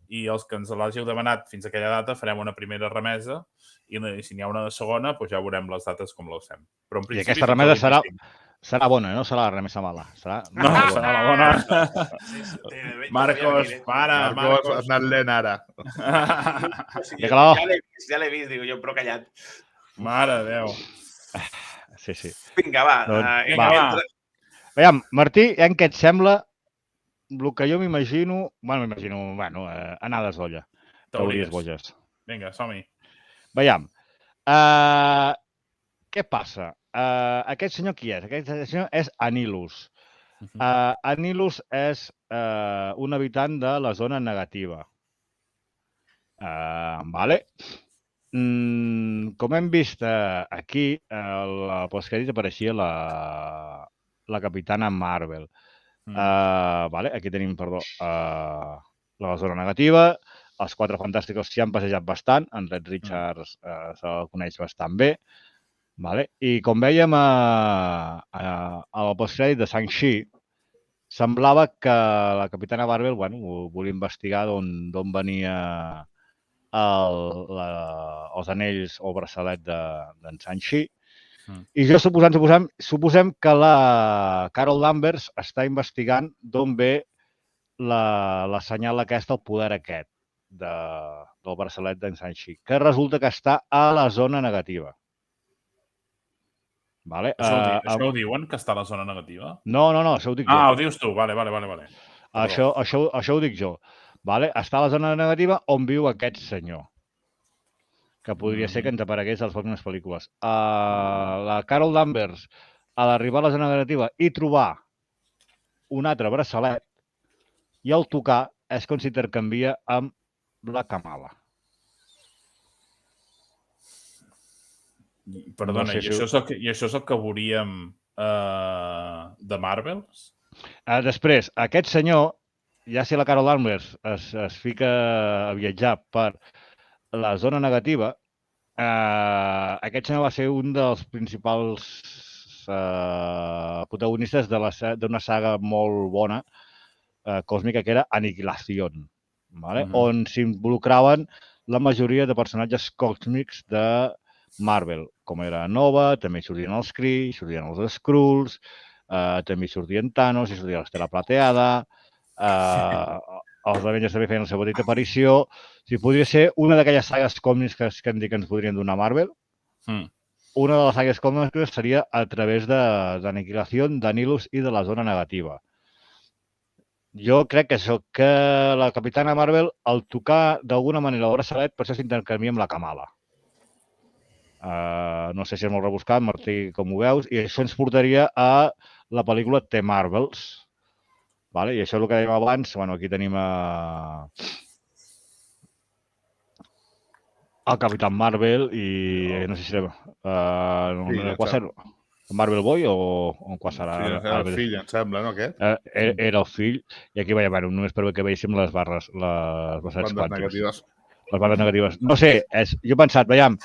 i els que ens l'hàgiu demanat fins a aquella data farem una primera remesa i si n'hi ha una de segona, doncs ja veurem les dates com les fem. Però en
I
principi,
aquesta remesa serà bona, no serà la remesa mala.
No, serà la bona. Marcos, para,
Marcos, has anat lent ara.
Ja l'he vist, digo jo, però callat.
Mare de Déu.
Sí.
Vinga, va.
Aviam, Martí, què et sembla el que jo m'imagino, anades d'olla. Teories boges.
Vinga, som-hi.
Veiem. Què passa? Aquest senyor qui és? Aquest senyor és Anilus. Anilus és un habitant de la zona negativa. Vale. Com hem vist aquí, al postcrèdit apareixia la Capitana Marvel. Vale, aquí tenim, la zona negativa. Els Quatre Fantàsticos s'hi han passejat bastant. En Reed Richards se'l coneix bastant bé. Vale? I com vèiem al postcrèdit de Shang-Chi, semblava que la Capitana Marvel volia investigar d'on venia els anells o braçalet d'en Shang-Chi. I jo suposem que la Carol Danvers està investigant d'on ve la senyal aquesta, el poder aquest del braçalet d'en Shang-Chi, que resulta que està a la zona negativa. Vale?
Això ho diuen, que està a la zona negativa?
No, això ho dic jo.
Ho dius tu, vale.
Això ho dic jo. Vale? Està a la zona negativa on viu aquest senyor, que podria ser que ens aparegués a les pròximes pel·lícules. La Carol Danvers, a l'arribar a la zona negativa i trobar un altre braçalet, i al tocar és com si intercanvia amb la Kamala.
Perdona, no sé i això és el que veuríem de Marvels?
Després, aquest senyor, ja si la Carol Danvers es fica a viatjar per la zona negativa, aquest senyor va ser un dels principals protagonistes d'una saga molt bona còsmica que era Aniquilación, on s'involucraven la majoria de personatges còsmics de Marvel, com era Nova, també hi sortien els Kree, hi sortien els Skrulls, també hi sortien Thanos, hi sortia l'Estela Plateada, els Avengers també feien la seva petita aparició. O sigui, podria ser una d'aquelles sagues còsmiques que hem dit que ens podrien donar Marvel. Una de les sagues còsmiques seria a través d'Aniquilació, d'Anilus i de la zona negativa. Jo crec que la Capitana Marvel, al tocar d'alguna manera el braçalet, per això s'intercanvia amb la Kamala. No sé si és molt rebuscat, Martí, com ho veus, i això ens portaria a la pel·lícula The Marvels. I això és el que dèiem abans. Aquí tenim el Capitán Marvel i no sé si era Marvel Boy o quan serà?
Era el fill, em sembla, no, aquest?
Era el fill, i aquí veiem, només per que veiéssim les barres
negatives.
Les barres negatives. No sé, jo he pensat, veiem,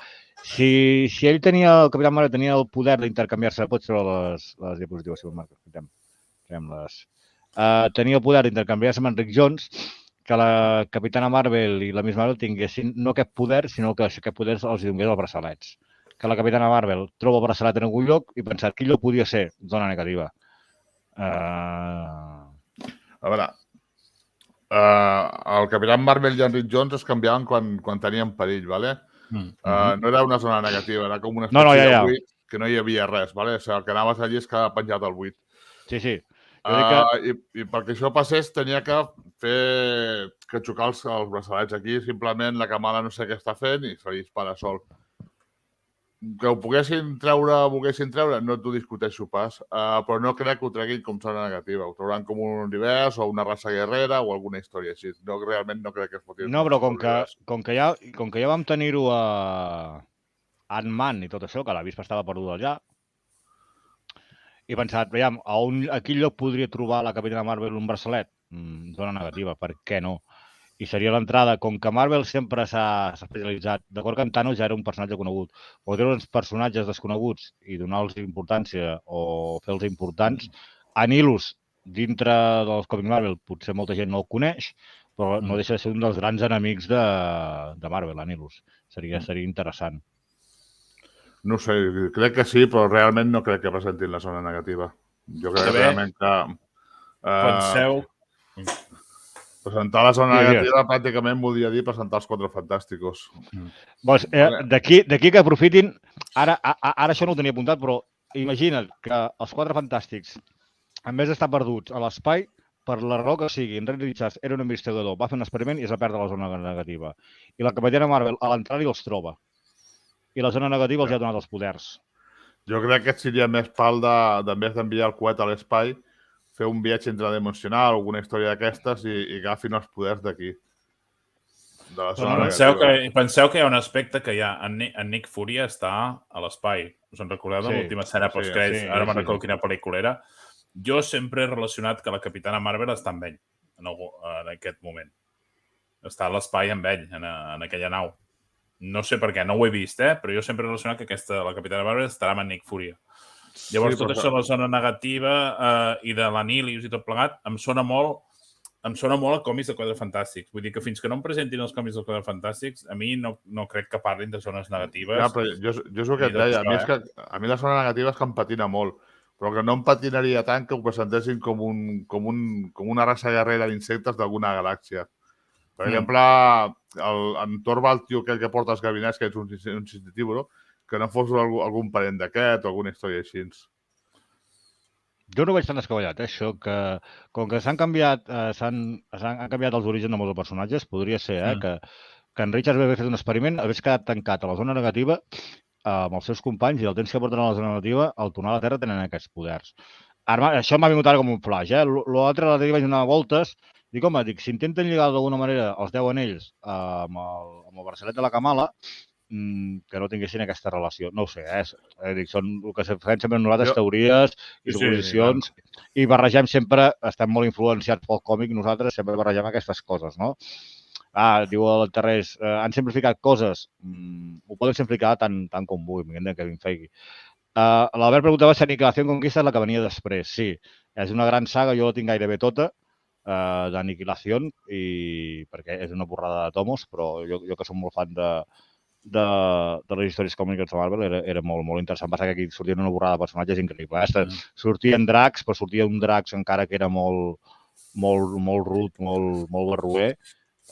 si ell tenia, el Capitán Marvel tenia el poder d'intercanviar-se, pots treure les diapositives, si vols, Marc, tenia el poder d'intercanviar-se amb Enric Jones, que la Capitana Marvel i la Miss Marvel tinguessin no aquest poder, sinó que aquest poder els donés els braçalets. Que la Capitana Marvel troba el braçalet en algun lloc i pensat quin lloc podia ser zona negativa.
A veure, el Capitán Marvel i Henry Jones es canviaven quan tenien perill, ¿vale? No era una zona negativa, era com una espècie de buit que no hi havia res, ¿vale? O sigui, el que anaves allí és quedar penjat al buit.
Sí. Jo dic que...
I perquè això passés tenia que xocar els braçalets aquí, simplement la Kamala no sé què està fent i se li dispara sol. Que ho volguessin treure, no t'ho discuteixo pas, però no crec que ho treguin com zona negativa. Ho trauran com un univers o una raça guerrera o alguna història així. Realment no crec que es fotin.
No, però com que ja vam tenir-ho a Ant-Man i tot això, que la Vispa estava perduda allà, he pensat, veiem, a quin lloc podria trobar la Capitana Marvel un braçalet? Zona negativa, per què no? I seria l'entrada, com que Marvel sempre s'ha especialitzat, d'acord que en Thanos ja era un personatge conegut, o treure uns personatges desconeguts i donar-los importància o fer-los importants, Anilus, dintre dels còmics Marvel, potser molta gent no el coneix, però no deixa de ser un dels grans enemics de Marvel, Anilus. Seria interessant.
No sé, crec que sí, però realment no crec que presentin la zona negativa. Jo crec realment que...
Penseu...
Presentar la zona negativa pràcticament voldria dir presentar els Quatre Fantàsticos.
D'aquí que aprofitin... Ara això no ho tenia apuntat, però imagina't que els Quatre Fantàstics, en vez d'estar perduts a l'espai, per la raó que sigui, en Reed Richards era un investigador, va fer un experiment i es va perdre la zona negativa. I la Capitana Marvel, a l'entrada, els troba. I la zona negativa els ha donat els poders.
Jo crec que seria més pal en vez d'enviar el coet a l'espai, fer un viatge intradimensional, alguna història d'aquestes i agafin els poders d'aquí.
Penseu que hi ha un aspecte que hi ha. En Nick Fury està a l'espai. Us en recordeu de l'última escena postcrèdits? Ara me'n recordo quina pel·lícula era. Jo sempre he relacionat que la Capitana Marvel està amb ell en aquest moment. Està a l'espai amb ell, en aquella nau. No sé per què, no ho he vist, però jo sempre he relacionat que la Capitana Marvel estarà amb en Nick Fury. Llavors, tot això de la zona negativa i de l'Anilius i tot plegat, em sona molt a còmics de Quatre Fantàstics. Vull dir que fins que no em presentin els còmics de Quatre Fantàstics, a mi no crec que parlin de zones negatives.
Ja, però jo és el que et deia. A mi la zona negativa és que em patina molt, però que no em patinaria tant que ho presentessin com una raça guerrera d'insectes d'alguna galàxia. Per exemple, en Thor, el tio que porta els gabinets, que és un insectívoro, que no fos algun parent d'aquest o alguna història així.
Jo no veig tan descabellat, això, que com que han canviat els orígens de molts personatges, podria ser que en Richards hagués fet un experiment, hagués quedat tancat a la zona negativa amb els seus companys i el temps que porten a la zona negativa, al tornar a la Terra tenen aquests poders. Això m'ha vingut ara com un flash. L'altre l'altre dia vaig donar voltes. Dic, home, si intenten lligar d'alguna manera els 10 anells amb el braçalet de la Kamala, que no tinguessin aquesta relació. No ho sé, són el que fem sempre nosaltres, teories i suposicions, i barregem sempre, estem molt influenciats pel còmic, nosaltres sempre barregem aquestes coses, no? Diu el Terrés, han simplificat coses, ho poden simplificar tant com vulguin, que Kevin Feige. L'Albert preguntava si Aniquilació en Conquista és la que venia després. Sí, és una gran saga, jo la tinc gairebé tota, d'Aniquilació, perquè és una borrada de tomos, però jo que som molt fan de les històries còmiques de Marvel era molt interessant. Passa que aquí sortien una borrada de personatges increïbles. Sortien dracs, però sortia un dracs encara que era molt rut, molt barroer,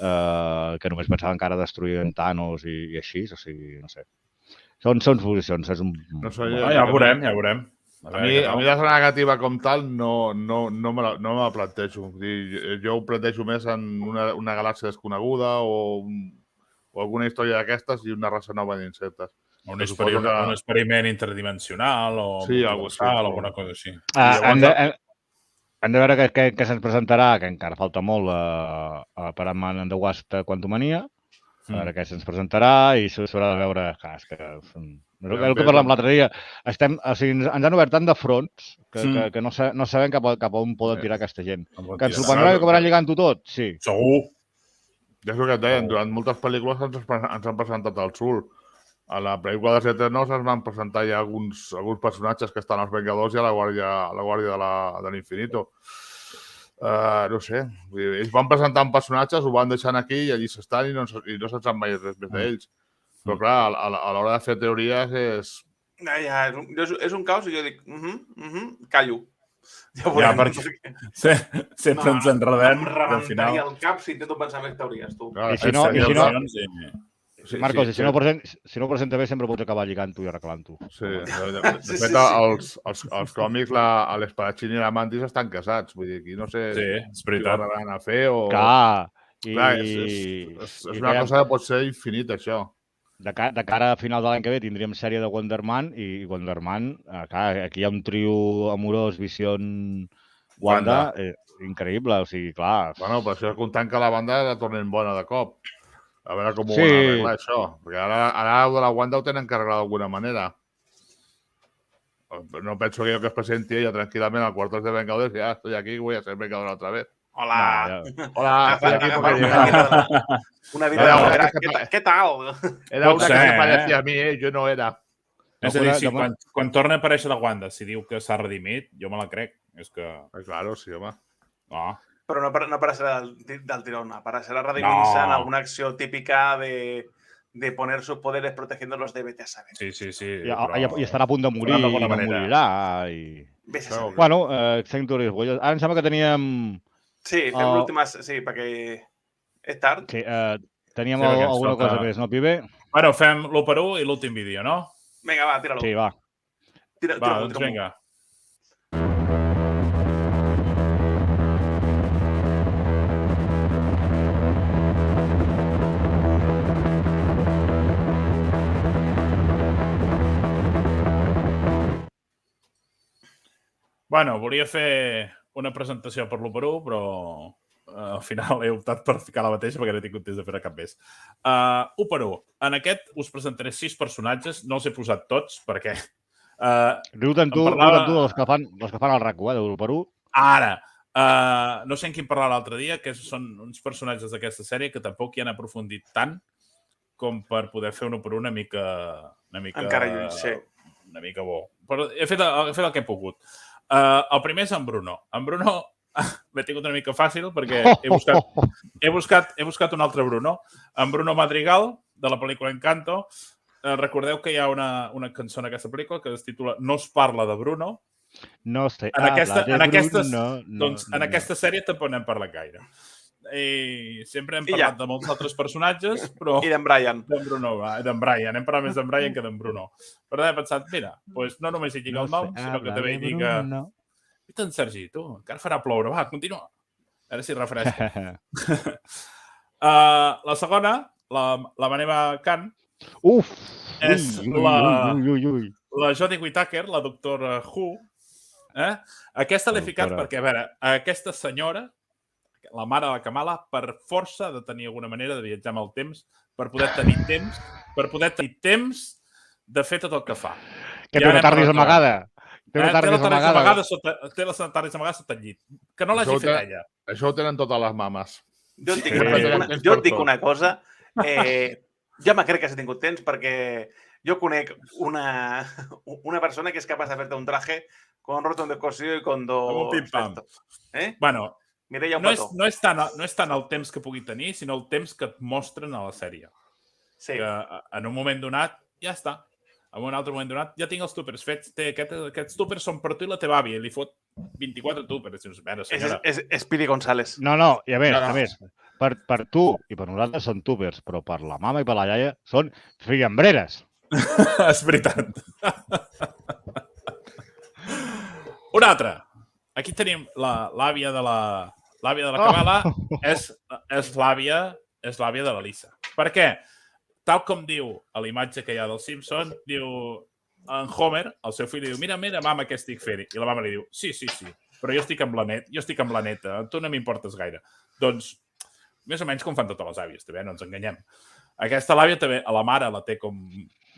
que només pensaven que ara destruïen Thanos i així, o sigui, no sé. Són posicions.
Ja ho veurem.
A mi la zona negativa com tal no me la plantejo. Jo ho plantejo més en una galàxia desconeguda o alguna història d'aquestes i una raça nova d'insectes.
Un experiment interdimensional o alguna cosa així.
Hem de veure què se'ns presentarà, que encara falta molt per Ant-Man and the Wasp Quantumania, a veure què se'ns presentarà i s'haurà de veure... El que parlàvem l'altre dia, ens han obert tant de fronts que no sabem cap a on poden tirar aquesta gent. Que ens sorprendrà que acabaran lligant-ho tot? Sí.
Segur.
Ja és el que et deien, durant moltes pel·lícules ens han presentat el Sul. A la pel·lícula dels Eternos ens van presentar ja alguns personatges que estan als Vengadors i a la Guàrdia de l'Infinito. No sé, ells van presentant personatges, ho van deixant aquí i allí s'estan i no se'n sap mai res més d'ells. Però clar, a l'hora de fer teories és...
És un caos i jo dic, callo. Ja ho veurem.
perquè sempre ens enredem.
Em
i al final...
rebentaria el cap si intento pensar més teories, tu.
Clar,
I si no- Marcos,
sí,
si no ho presenta bé, sempre pots acabar lligant-ho i arreglant-ho.
Sí, de fet, els còmics, l'Espadachín i la Mantis estan casats. Vull dir, aquí no sé
Sí, és
si ho
veritat.
arribaran a fer o...
Clar,
Clar, és una cosa que pot ser infinita, això.
de cara a final de l'any que ve tindríem sèrie de Wonder Man i Wonder Man, clar, aquí hi ha un trio amorós, Vision, Wanda, increïble, o sigui, clar.
Bueno, per això comptant que la banda la tornen bona de cop. A veure com ho
Sí.
van arreglar, això. Perquè ara de la Wanda ho tenen que arreglar d'alguna manera. No penso que jo que es presenti ella tranquil·lament al Cuartos de Vengadores i ja estoy aquí, voy a ser Vengador otra vez.
Hola.
Hola, estoy aquí porque
Una vida. ¿Qué tal?
era una que
ser,
se parecía a mí, jo no era.
És a dir, si quan torna a aparèixer la Wanda, si diu que s'ha redimit, jo me la crec. És que...
Claro, sí, home.
No.
Però no aparecerà del tirón, aparecerà redimint-se en alguna acció típica de poner sus poderes protegiéndolos de vete a saber.
Sí.
I estarà a punt de morir i
d'alguna
no
manera.
morirà. I...
Vés a saber.
Bueno, Centuries Warriors. Ara em sembla que teníem...
Sí, fem l'última... Sí, perquè és tard.
Sí, teníem
Sí, perquè ens
alguna
toca-
cosa més, no, Pibe?
Bueno, fem l'1 i l'últim vídeo, no?
Vinga, va, tira-lo.
Sí, va.
Va, doncs vinga. Bueno, volia fer una presentació per l'1, però al final he optat per ficar la mateixa perquè no he tingut temps de fer cap més. 1. En aquest us presentaré 6 personatges. No els he posat tots perquè...
Riu-te'n tu dels que fan el RAC1, de l'1.
Ara, no sé en quin parlar l'altre dia, que són uns personatges d'aquesta sèrie que tampoc hi han aprofundit tant com per poder fer 1 una mica...
Encara lluny, sí.
Una mica bo. Però he fet el que he pogut. El primer és en Bruno. En Bruno l'he tingut una mica fàcil perquè he buscat un altre Bruno. En Bruno Madrigal, de la pel·lícula Encanto. Recordeu que hi ha una cançó en aquesta pel·lícula que es titula No es parla de Bruno.
No sé.
En aquesta sèrie tampoc n'hem parlat gaire. I sempre hem parlat de molts altres personatges, però...
I d'en Brian.
D'en Brian. Hem parlat més d'en Brian que d'en Bruno. Per tant, he pensat, mira, no només hi lliga el nom, sinó que també hi lliga... I tant, Sergi, tu, encara farà ploure. Va, continua. A veure si refresca. La segona, la meva Khan, és la Jodie Whittaker, la doctora Who. Aquesta l'he ficat perquè, a veure, aquesta senyora, la mare de la Kamala, per força ha de tenir alguna manera de viatjar amb el temps per poder tenir temps de fer tot el que fa.
Que té una tardis amagada.
Té la tardis amagada sota el llit. Que no l'hagi fet ella.
Això ho tenen totes les mames.
Jo et dic una cosa. Jo me crec que s'ha tingut temps perquè jo conec una persona que és capaç de fer-te un traje con roto de cosío i con dos...
Amb un pim-pam. Bueno,
Mireia,
no és tant el temps que pugui tenir, sinó el temps que et mostren a la sèrie.
Sí.
Que en un moment donat ja està. En un altre moment donat ja tinc els túpers fets. Aquests túpers són per tu i la teva àvia. I li fot 24 túpers.
És Speedy González.
No, i a més, per tu i per nosaltres són túpers, però per la mama i per la iaia són fiambreres.
És veritat. Un altre. Aquí tenim l'àvia de la Kamala. És l'àvia de la Lisa. Per què? Tal com diu a la imatge que hi ha del Simpson, diu en Homer, el seu fill, diu, mira, mama, què estic fent? I la mama li diu, sí, però jo estic amb la neta, tu no m'importes gaire. Doncs, més o menys com fan totes les àvies, també, no ens enganyem. Aquesta l'àvia també, a la mare la té com...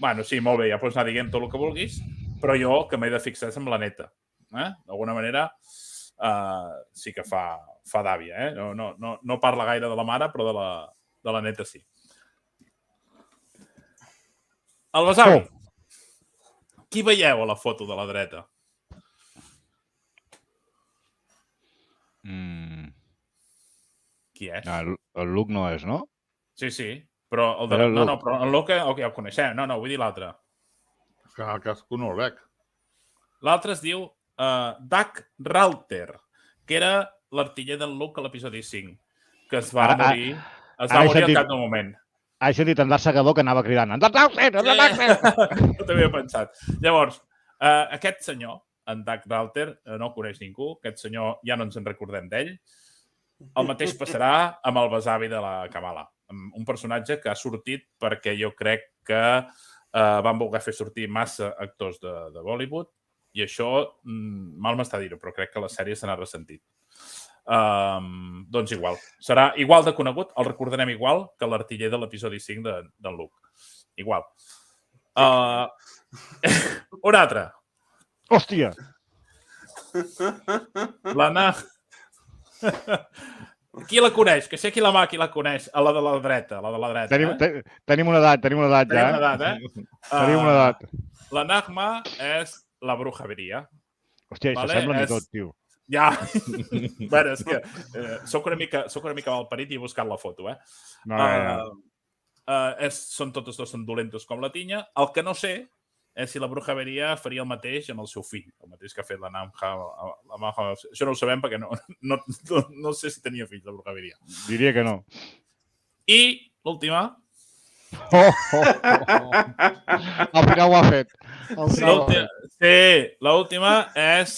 Bueno, sí, molt bé, ja pots anar dient tot el que vulguis, però jo que m'he de fixar amb la neta. D'alguna manera, sí que fa d'àvia. No parla gaire de la mare, però de la neta sí. El besavi. Qui veieu a la foto de la dreta? Qui és?
El Luke no és, no?
Sí. Però el Luke ja el coneixem. No, vull dir l'altre.
Que cascú no el veig.
L'altre es diu Doug Ralter, que era l'artiller del Luke a l'episodi 5, que es va morir al cap d'un moment.
He sentit en Darth Segador que anava cridant en Darth Ralter!
Jo també he pensat. Llavors, aquest senyor, en Doug Ralter, no el coneix ningú, aquest senyor ja no ens en recordem d'ell. El mateix passarà amb el besavi de la Kamala, un personatge que ha sortit perquè jo crec que van voler fer sortir massa actors de Bollywood i això mal m'està dir-ho, però crec que la sèrie se n'ha ressentit. Doncs igual. Serà igual de conegut, el recordarem igual que l'artiller de l'episodi 5 d'en Luke. Igual. Un altre.
Hòstia!
L'Anna... Qui la coneix? Que sé qui la coneix. A la de la dreta.
Tenim una edat, ja.
Tenim una edat,
Tenim una edat.
La Nagma és la bruja Viria.
Hòstia, s'assemblen i tot, tio.
Ja. Bueno, és que soc una mica malparit i he buscat la foto, Són totes dos són dolentes com la tinya. El que no sé és si la bruja Viria faria el mateix amb el seu fill, el mateix que ha fet la Namja. Això no ho sabem perquè no sé si tenia fills, la bruja Viria.
Diria que no.
I l'última...
Al final ho ha fet.
Sí, l'última és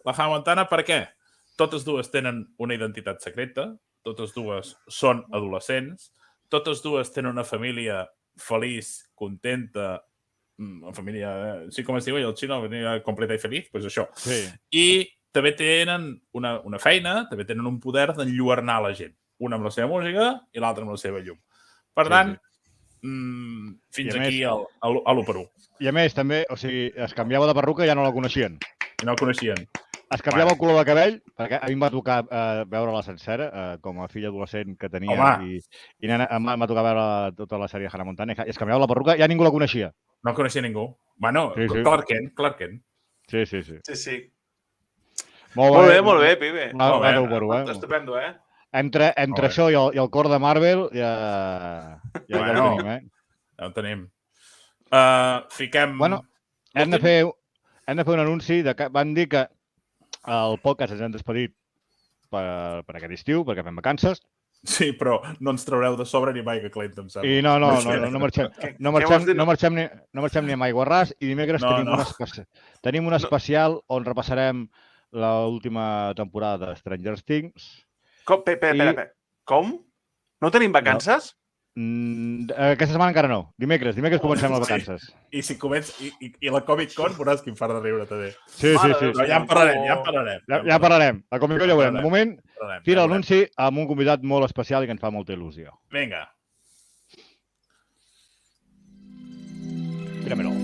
la Hannah Montana. Per què? Totes dues tenen una identitat secreta, totes dues són adolescents, totes dues tenen una família feliç, contenta, una família, sí com es diu, el xino, una família completa i feliç, doncs això.
Sí.
I també tenen una feina, també tenen un poder d'enlluernar la gent. Una amb la seva música i l'altra amb la seva llum. Per tant, fins aquí a l'1-1.
I a més, també, o sigui, es canviava de perruca i ja no la coneixien.
I no la coneixien.
Es canviava el color de cabell, perquè a mi em va tocar veure-la sencera, com a filla adolescent que tenia, i em va tocar veure tota la sèrie Hannah Montana, i es canviava la perruca, ja ningú la coneixia.
No coneixia ningú. Bueno,
sí.
Clark Kent.
Sí.
Molt bé, pibe.
Estupendo, Entre això i el cor de Marvel, ja ho tenim,
Ja ho tenim. Fiquem...
Bueno, hem de fer un anunci. Van dir que el podcast ens hem despedit per aquest estiu, perquè fem vacances.
Sí, però no ens traureu de sobre ni mai que Clent, em sembla.
I no marxem ni amb aigua ras i dimecres tenim un especial on repassarem l'última temporada de Stranger Things.
Espera. Com? No tenim vacances?
Aquesta setmana encara no. Dimecres comencem les vacances.
I si i la Comic-Con veuràs quin far de riure també.
Sí.
Però ja en parlarem.
Ja parlarem. La Comic-Con ja ho veurem. De moment, tira l'anunci amb un convidat molt especial i que ens fa molta il·lusió.
Vinga.
Mira-me'l.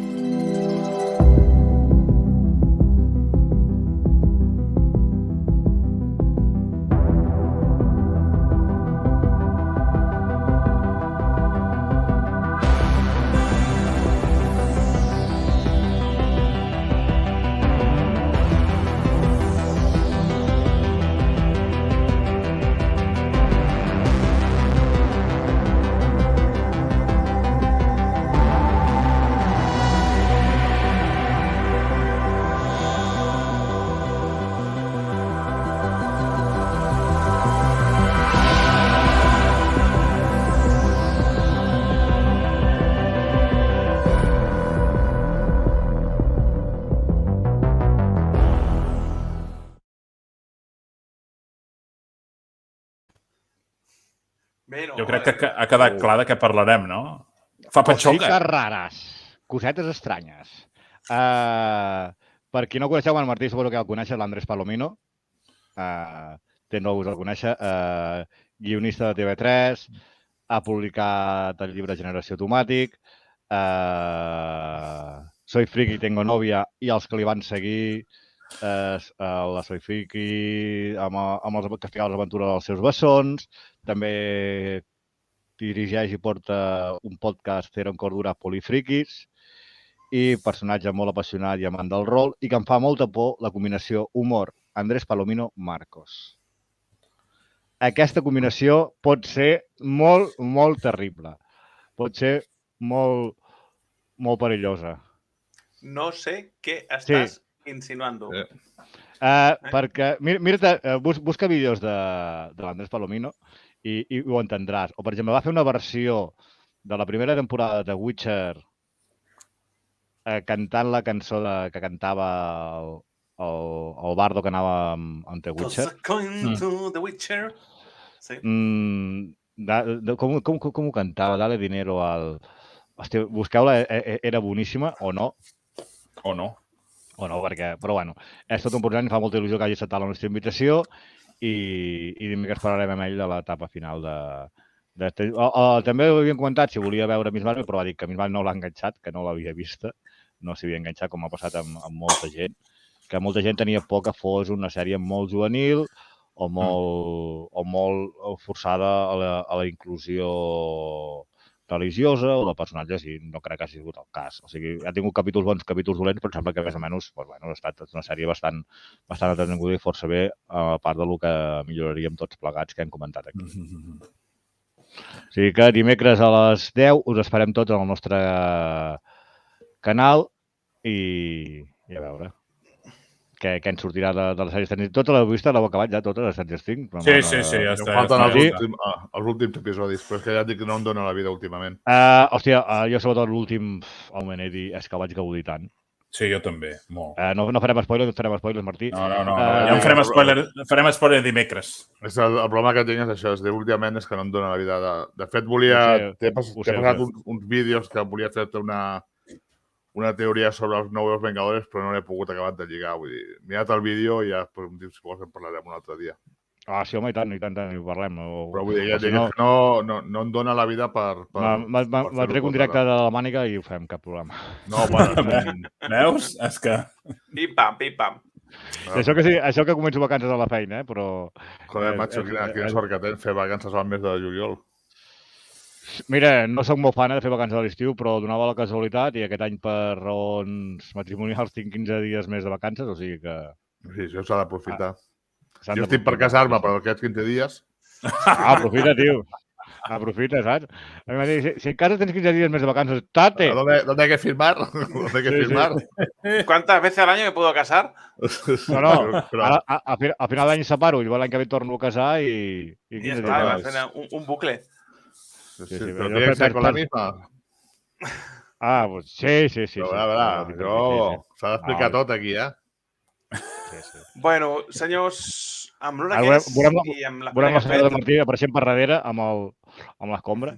Jo crec que ha quedat clar de què parlarem, no? Fa patxoca.
Cosites rares, cosetes estranyes. Per qui no coneixeu el Martí, suposo que el coneixes, l'Andrés Palomino. Tens no us el conèixer. Guionista de TV3, ha publicat el llibre Generació Automàtic, Soy Friki, Tengo Novia i els que li van seguir, la Soy Friki, amb els que feia les aventures dels seus bessons. També dirigeix i porta un podcast, Cero en Cordura, Polifriquis, i personatge molt apassionat i amant del rol, i que em fa molta por la combinació humor Andrés Palomino Marcos. Aquesta combinació pot ser molt, molt terrible. Pot ser molt, molt perillosa.
No sé què estàs insinuant-ho.
Perquè, busca vídeos de l'Andrés Palomino i ho entendràs. O, per exemple, va fer una versió de la primera temporada de Witcher cantant la cançó que cantava el bardo que anava amb The Witcher.
Going to The Witcher. Sí.
Com ho cantava? Dale dinero al... Hòstia, busqueu-la, era boníssima, o no?
O no.
O no, perquè... Però bueno, és tot un portant, fa molta il·lusió que hagi acceptat la nostra invitació i dimecres parlarem amb ell de l'etapa final també ho havíem comentat si volia veure Miss Marvel, però va dir que Miss Marvel no l'ha enganxat, que no l'havia vista, no s'havia enganxat com ha passat amb molta gent, que molta gent tenia por que fos una sèrie molt juvenil o molt forçada a la inclusió religiosa o de personatges i no crec que hagi sigut el cas. O sigui, ha tingut capítols bons, capítols dolents, però em sembla que més o menys ha estat una sèrie bastant entretinguda i força bé, a part del que milloraríem tots plegats que hem comentat aquí. O sigui que dimecres a les 10 us esperem tots al nostre canal i a veure què ens sortirà de la sèrie Stranger Things. Tota l'heu vista, l'heu acabat ja, totes les Stranger Things?
Sí, ja està.
Falten els últims episodis, però és que ja dic que no em dóna la vida últimament.
Hòstia, jo sobretot l'últim, el Menedi, és que vaig gaudir tant.
Sí, jo també, molt.
No farem spoilers, Martí.
No. Ja en farem spoiler dimecres.
El problema que tinc és això, últimament és que no em dóna la vida. De fet, t'he passat uns vídeos que volia fer-te una teoria sobre els nous Vengadores, però no l'he pogut acabar de lligar. Vull dir, mira't el vídeo i ja em dius si vols en parlarem un altre dia.
Sí, home, i tant, ho parlem.
Però vull dir, ja dic que no em dona la vida per
me'n trec un directe de la màniga i ho fem, cap problema.
No, bueno.
Veus? És que...
Pim-pam.
Això que començo vacances a la feina, però...
Joder, macho, quina sort que tens fer vacances al mes de juliol.
Mira, no soc molt fan de fer vacances a l'estiu, però donava la casualitat i aquest any per raons matrimonials tinc 15 dies més de vacances, o sigui que...
Sí, això s'ha d'aprofitar. Jo estic per casar-me, però aquests 15 dies...
Aprofita, tio. Aprofita, saps? Si en casa tens 15 dies més de vacances, tate!
¿Dónde hay que firmar?
¿Cuántas veces al año me puedo casar?
No. A final d'any separo i l'any que ve torno a casar i...
Ja està, vas fent un bucle.
Sí, però tiene que ser con la misma.
Pues sí.
Però, a veure, s'ha d'explicar tot aquí,
Sí.
Bueno, senyors, amb l'hora que és i amb la
feina que hem fet... Martí apareixent per darrere amb l'escombra.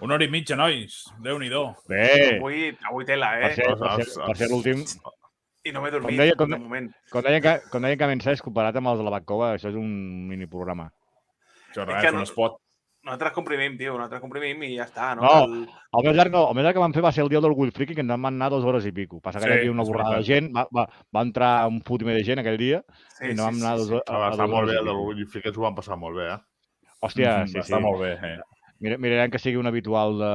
1 hora i mitja, nois. Déu-n'hi-do.
Bé.
Avui tela,
Per ser l'últim...
I no m'he dormit, de moment.
Com deien que Mencès, comparat amb els de la Batcova, això és un miniprograma.
Això res, no es pot.
Nosaltres comprimim, tio, i ja està, no?
El més llarg que vam fer va ser el dia de l'Orgull Friki, que ens vam anar 2 hores i pico. Passa que hi havia una borrada de gent, va entrar un fotimer de gent aquell dia i no vam anar 2 hores.
Està molt bé, el de l'Orgull Friki ens ho vam passar molt bé,
Hòstia, sí.
Està molt bé,
Mirarem que sigui un habitual de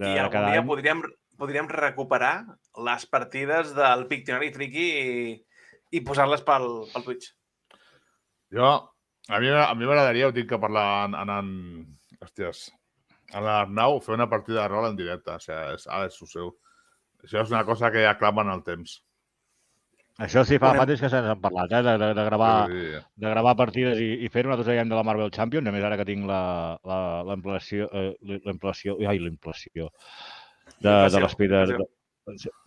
I algun dia podríem recuperar les partides del Pictionary Friki i posar-les pel Twitch.
A mi m'agradaria, ho tinc que parlar anant... Hòsties, a l'Arnau, fer una partida de rol en directe. O sigui, ara és seu. Això és una cosa que ja clama en el temps.
Això sí, fa temps que se'ns han parlat, de gravar partides i fer-ho. Nosaltres veiem de la Marvel Champions, a més ara que tinc l'impressió de l'Spider...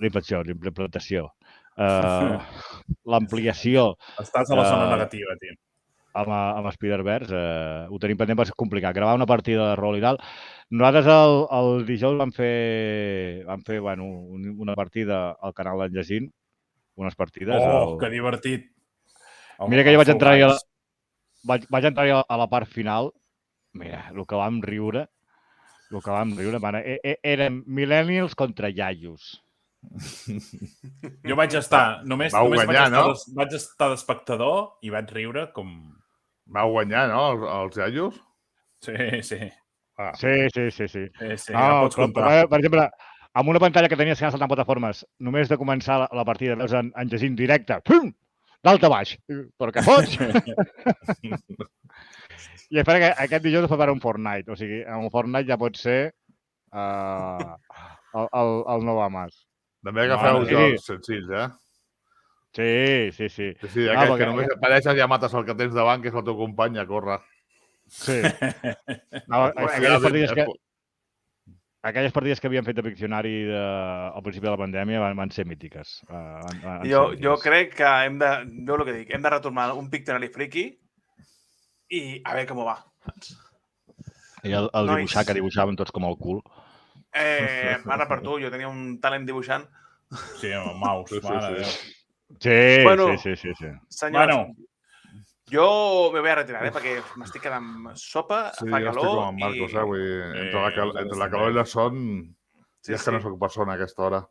L'implantació. L'ampliació.
Estàs a la zona negativa, tio.
Amb Spider-Verse, ho tenim pendent, va ser complicat. Gravar una partida de rol i tal. Nosaltres el dijous vam fer una partida al canal d'en Jacint, unes partides.
Que divertit!
Mira que jo vaig entrar a la part final. Mira, el que vam riure, eren millennials contra iaios.
Jo vaig estar, només vaig estar d'espectador i vaig riure com...
Vau guanyar, no, els iaios?
Sí.
Sí.
Per
exemple, amb una pantalla que tenia senyals saltant plataformes, només de començar la partida, veus en Jacint directe, pum, dalt a baix. Però què fots? I espera que aquest dijous es prepara un Fortnite. O sigui, amb Fortnite ja pot ser el nou Amas.
També agafeu jocs senzills,
Sí.
Sí,
Ah,
aquell
perquè-
que només apareixes ja mates el que tens davant, que és el teu company, a córrer.
Sí. No, aquelles partides que havien fet de Piccionari al principi de la pandèmia van ser mítiques.
Jo crec que jo el que dic, hem de retornar un Pictionary friki i a veure com va.
I el dibuixar, que dibuixaven tots com el cul.
Ara per tu, jo tenia un talent dibuixant.
Sí, amb el mouse, mare de Déu.
Sí.
Senyors,
Bueno.
jo me voy a retirar, perquè m'estic quedant amb sopa,
Sí,
fa
jo estic
calor
com en Marcos, vull dir, entre la calor i la son, ja és que no soc persona a aquesta hora.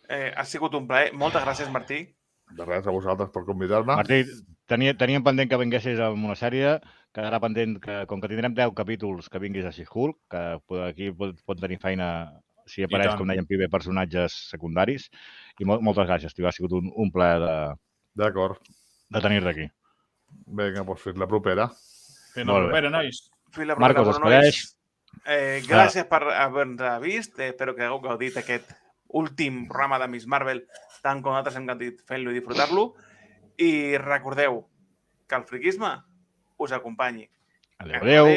Ha sigut un plaer. Moltes gràcies, Martí.
De res, a vosaltres per convidar-me.
Martí, teníem pendent que vinguessis amb una sèrie, quedarà pendent que, com que tindrem 10 capítols, que vinguis a She-Hulk, que aquí pot tenir feina si apareix, com deien, primer personatges secundaris. I moltes gràcies, tio. Ha sigut un plaer
D'acord.
de tenir-te aquí.
Vinga, doncs fins la propera.
Fins la propera, nois.
Fins la propera,
Marcos, despedeix.
Gràcies per haver-nos vist. Espero que hagueu gaudit aquest últim programa de Miss Marvel, tant com nosaltres hem gaudit fent-lo i disfrutar-lo. I recordeu que el friquisme us acompanyi.
Adéu.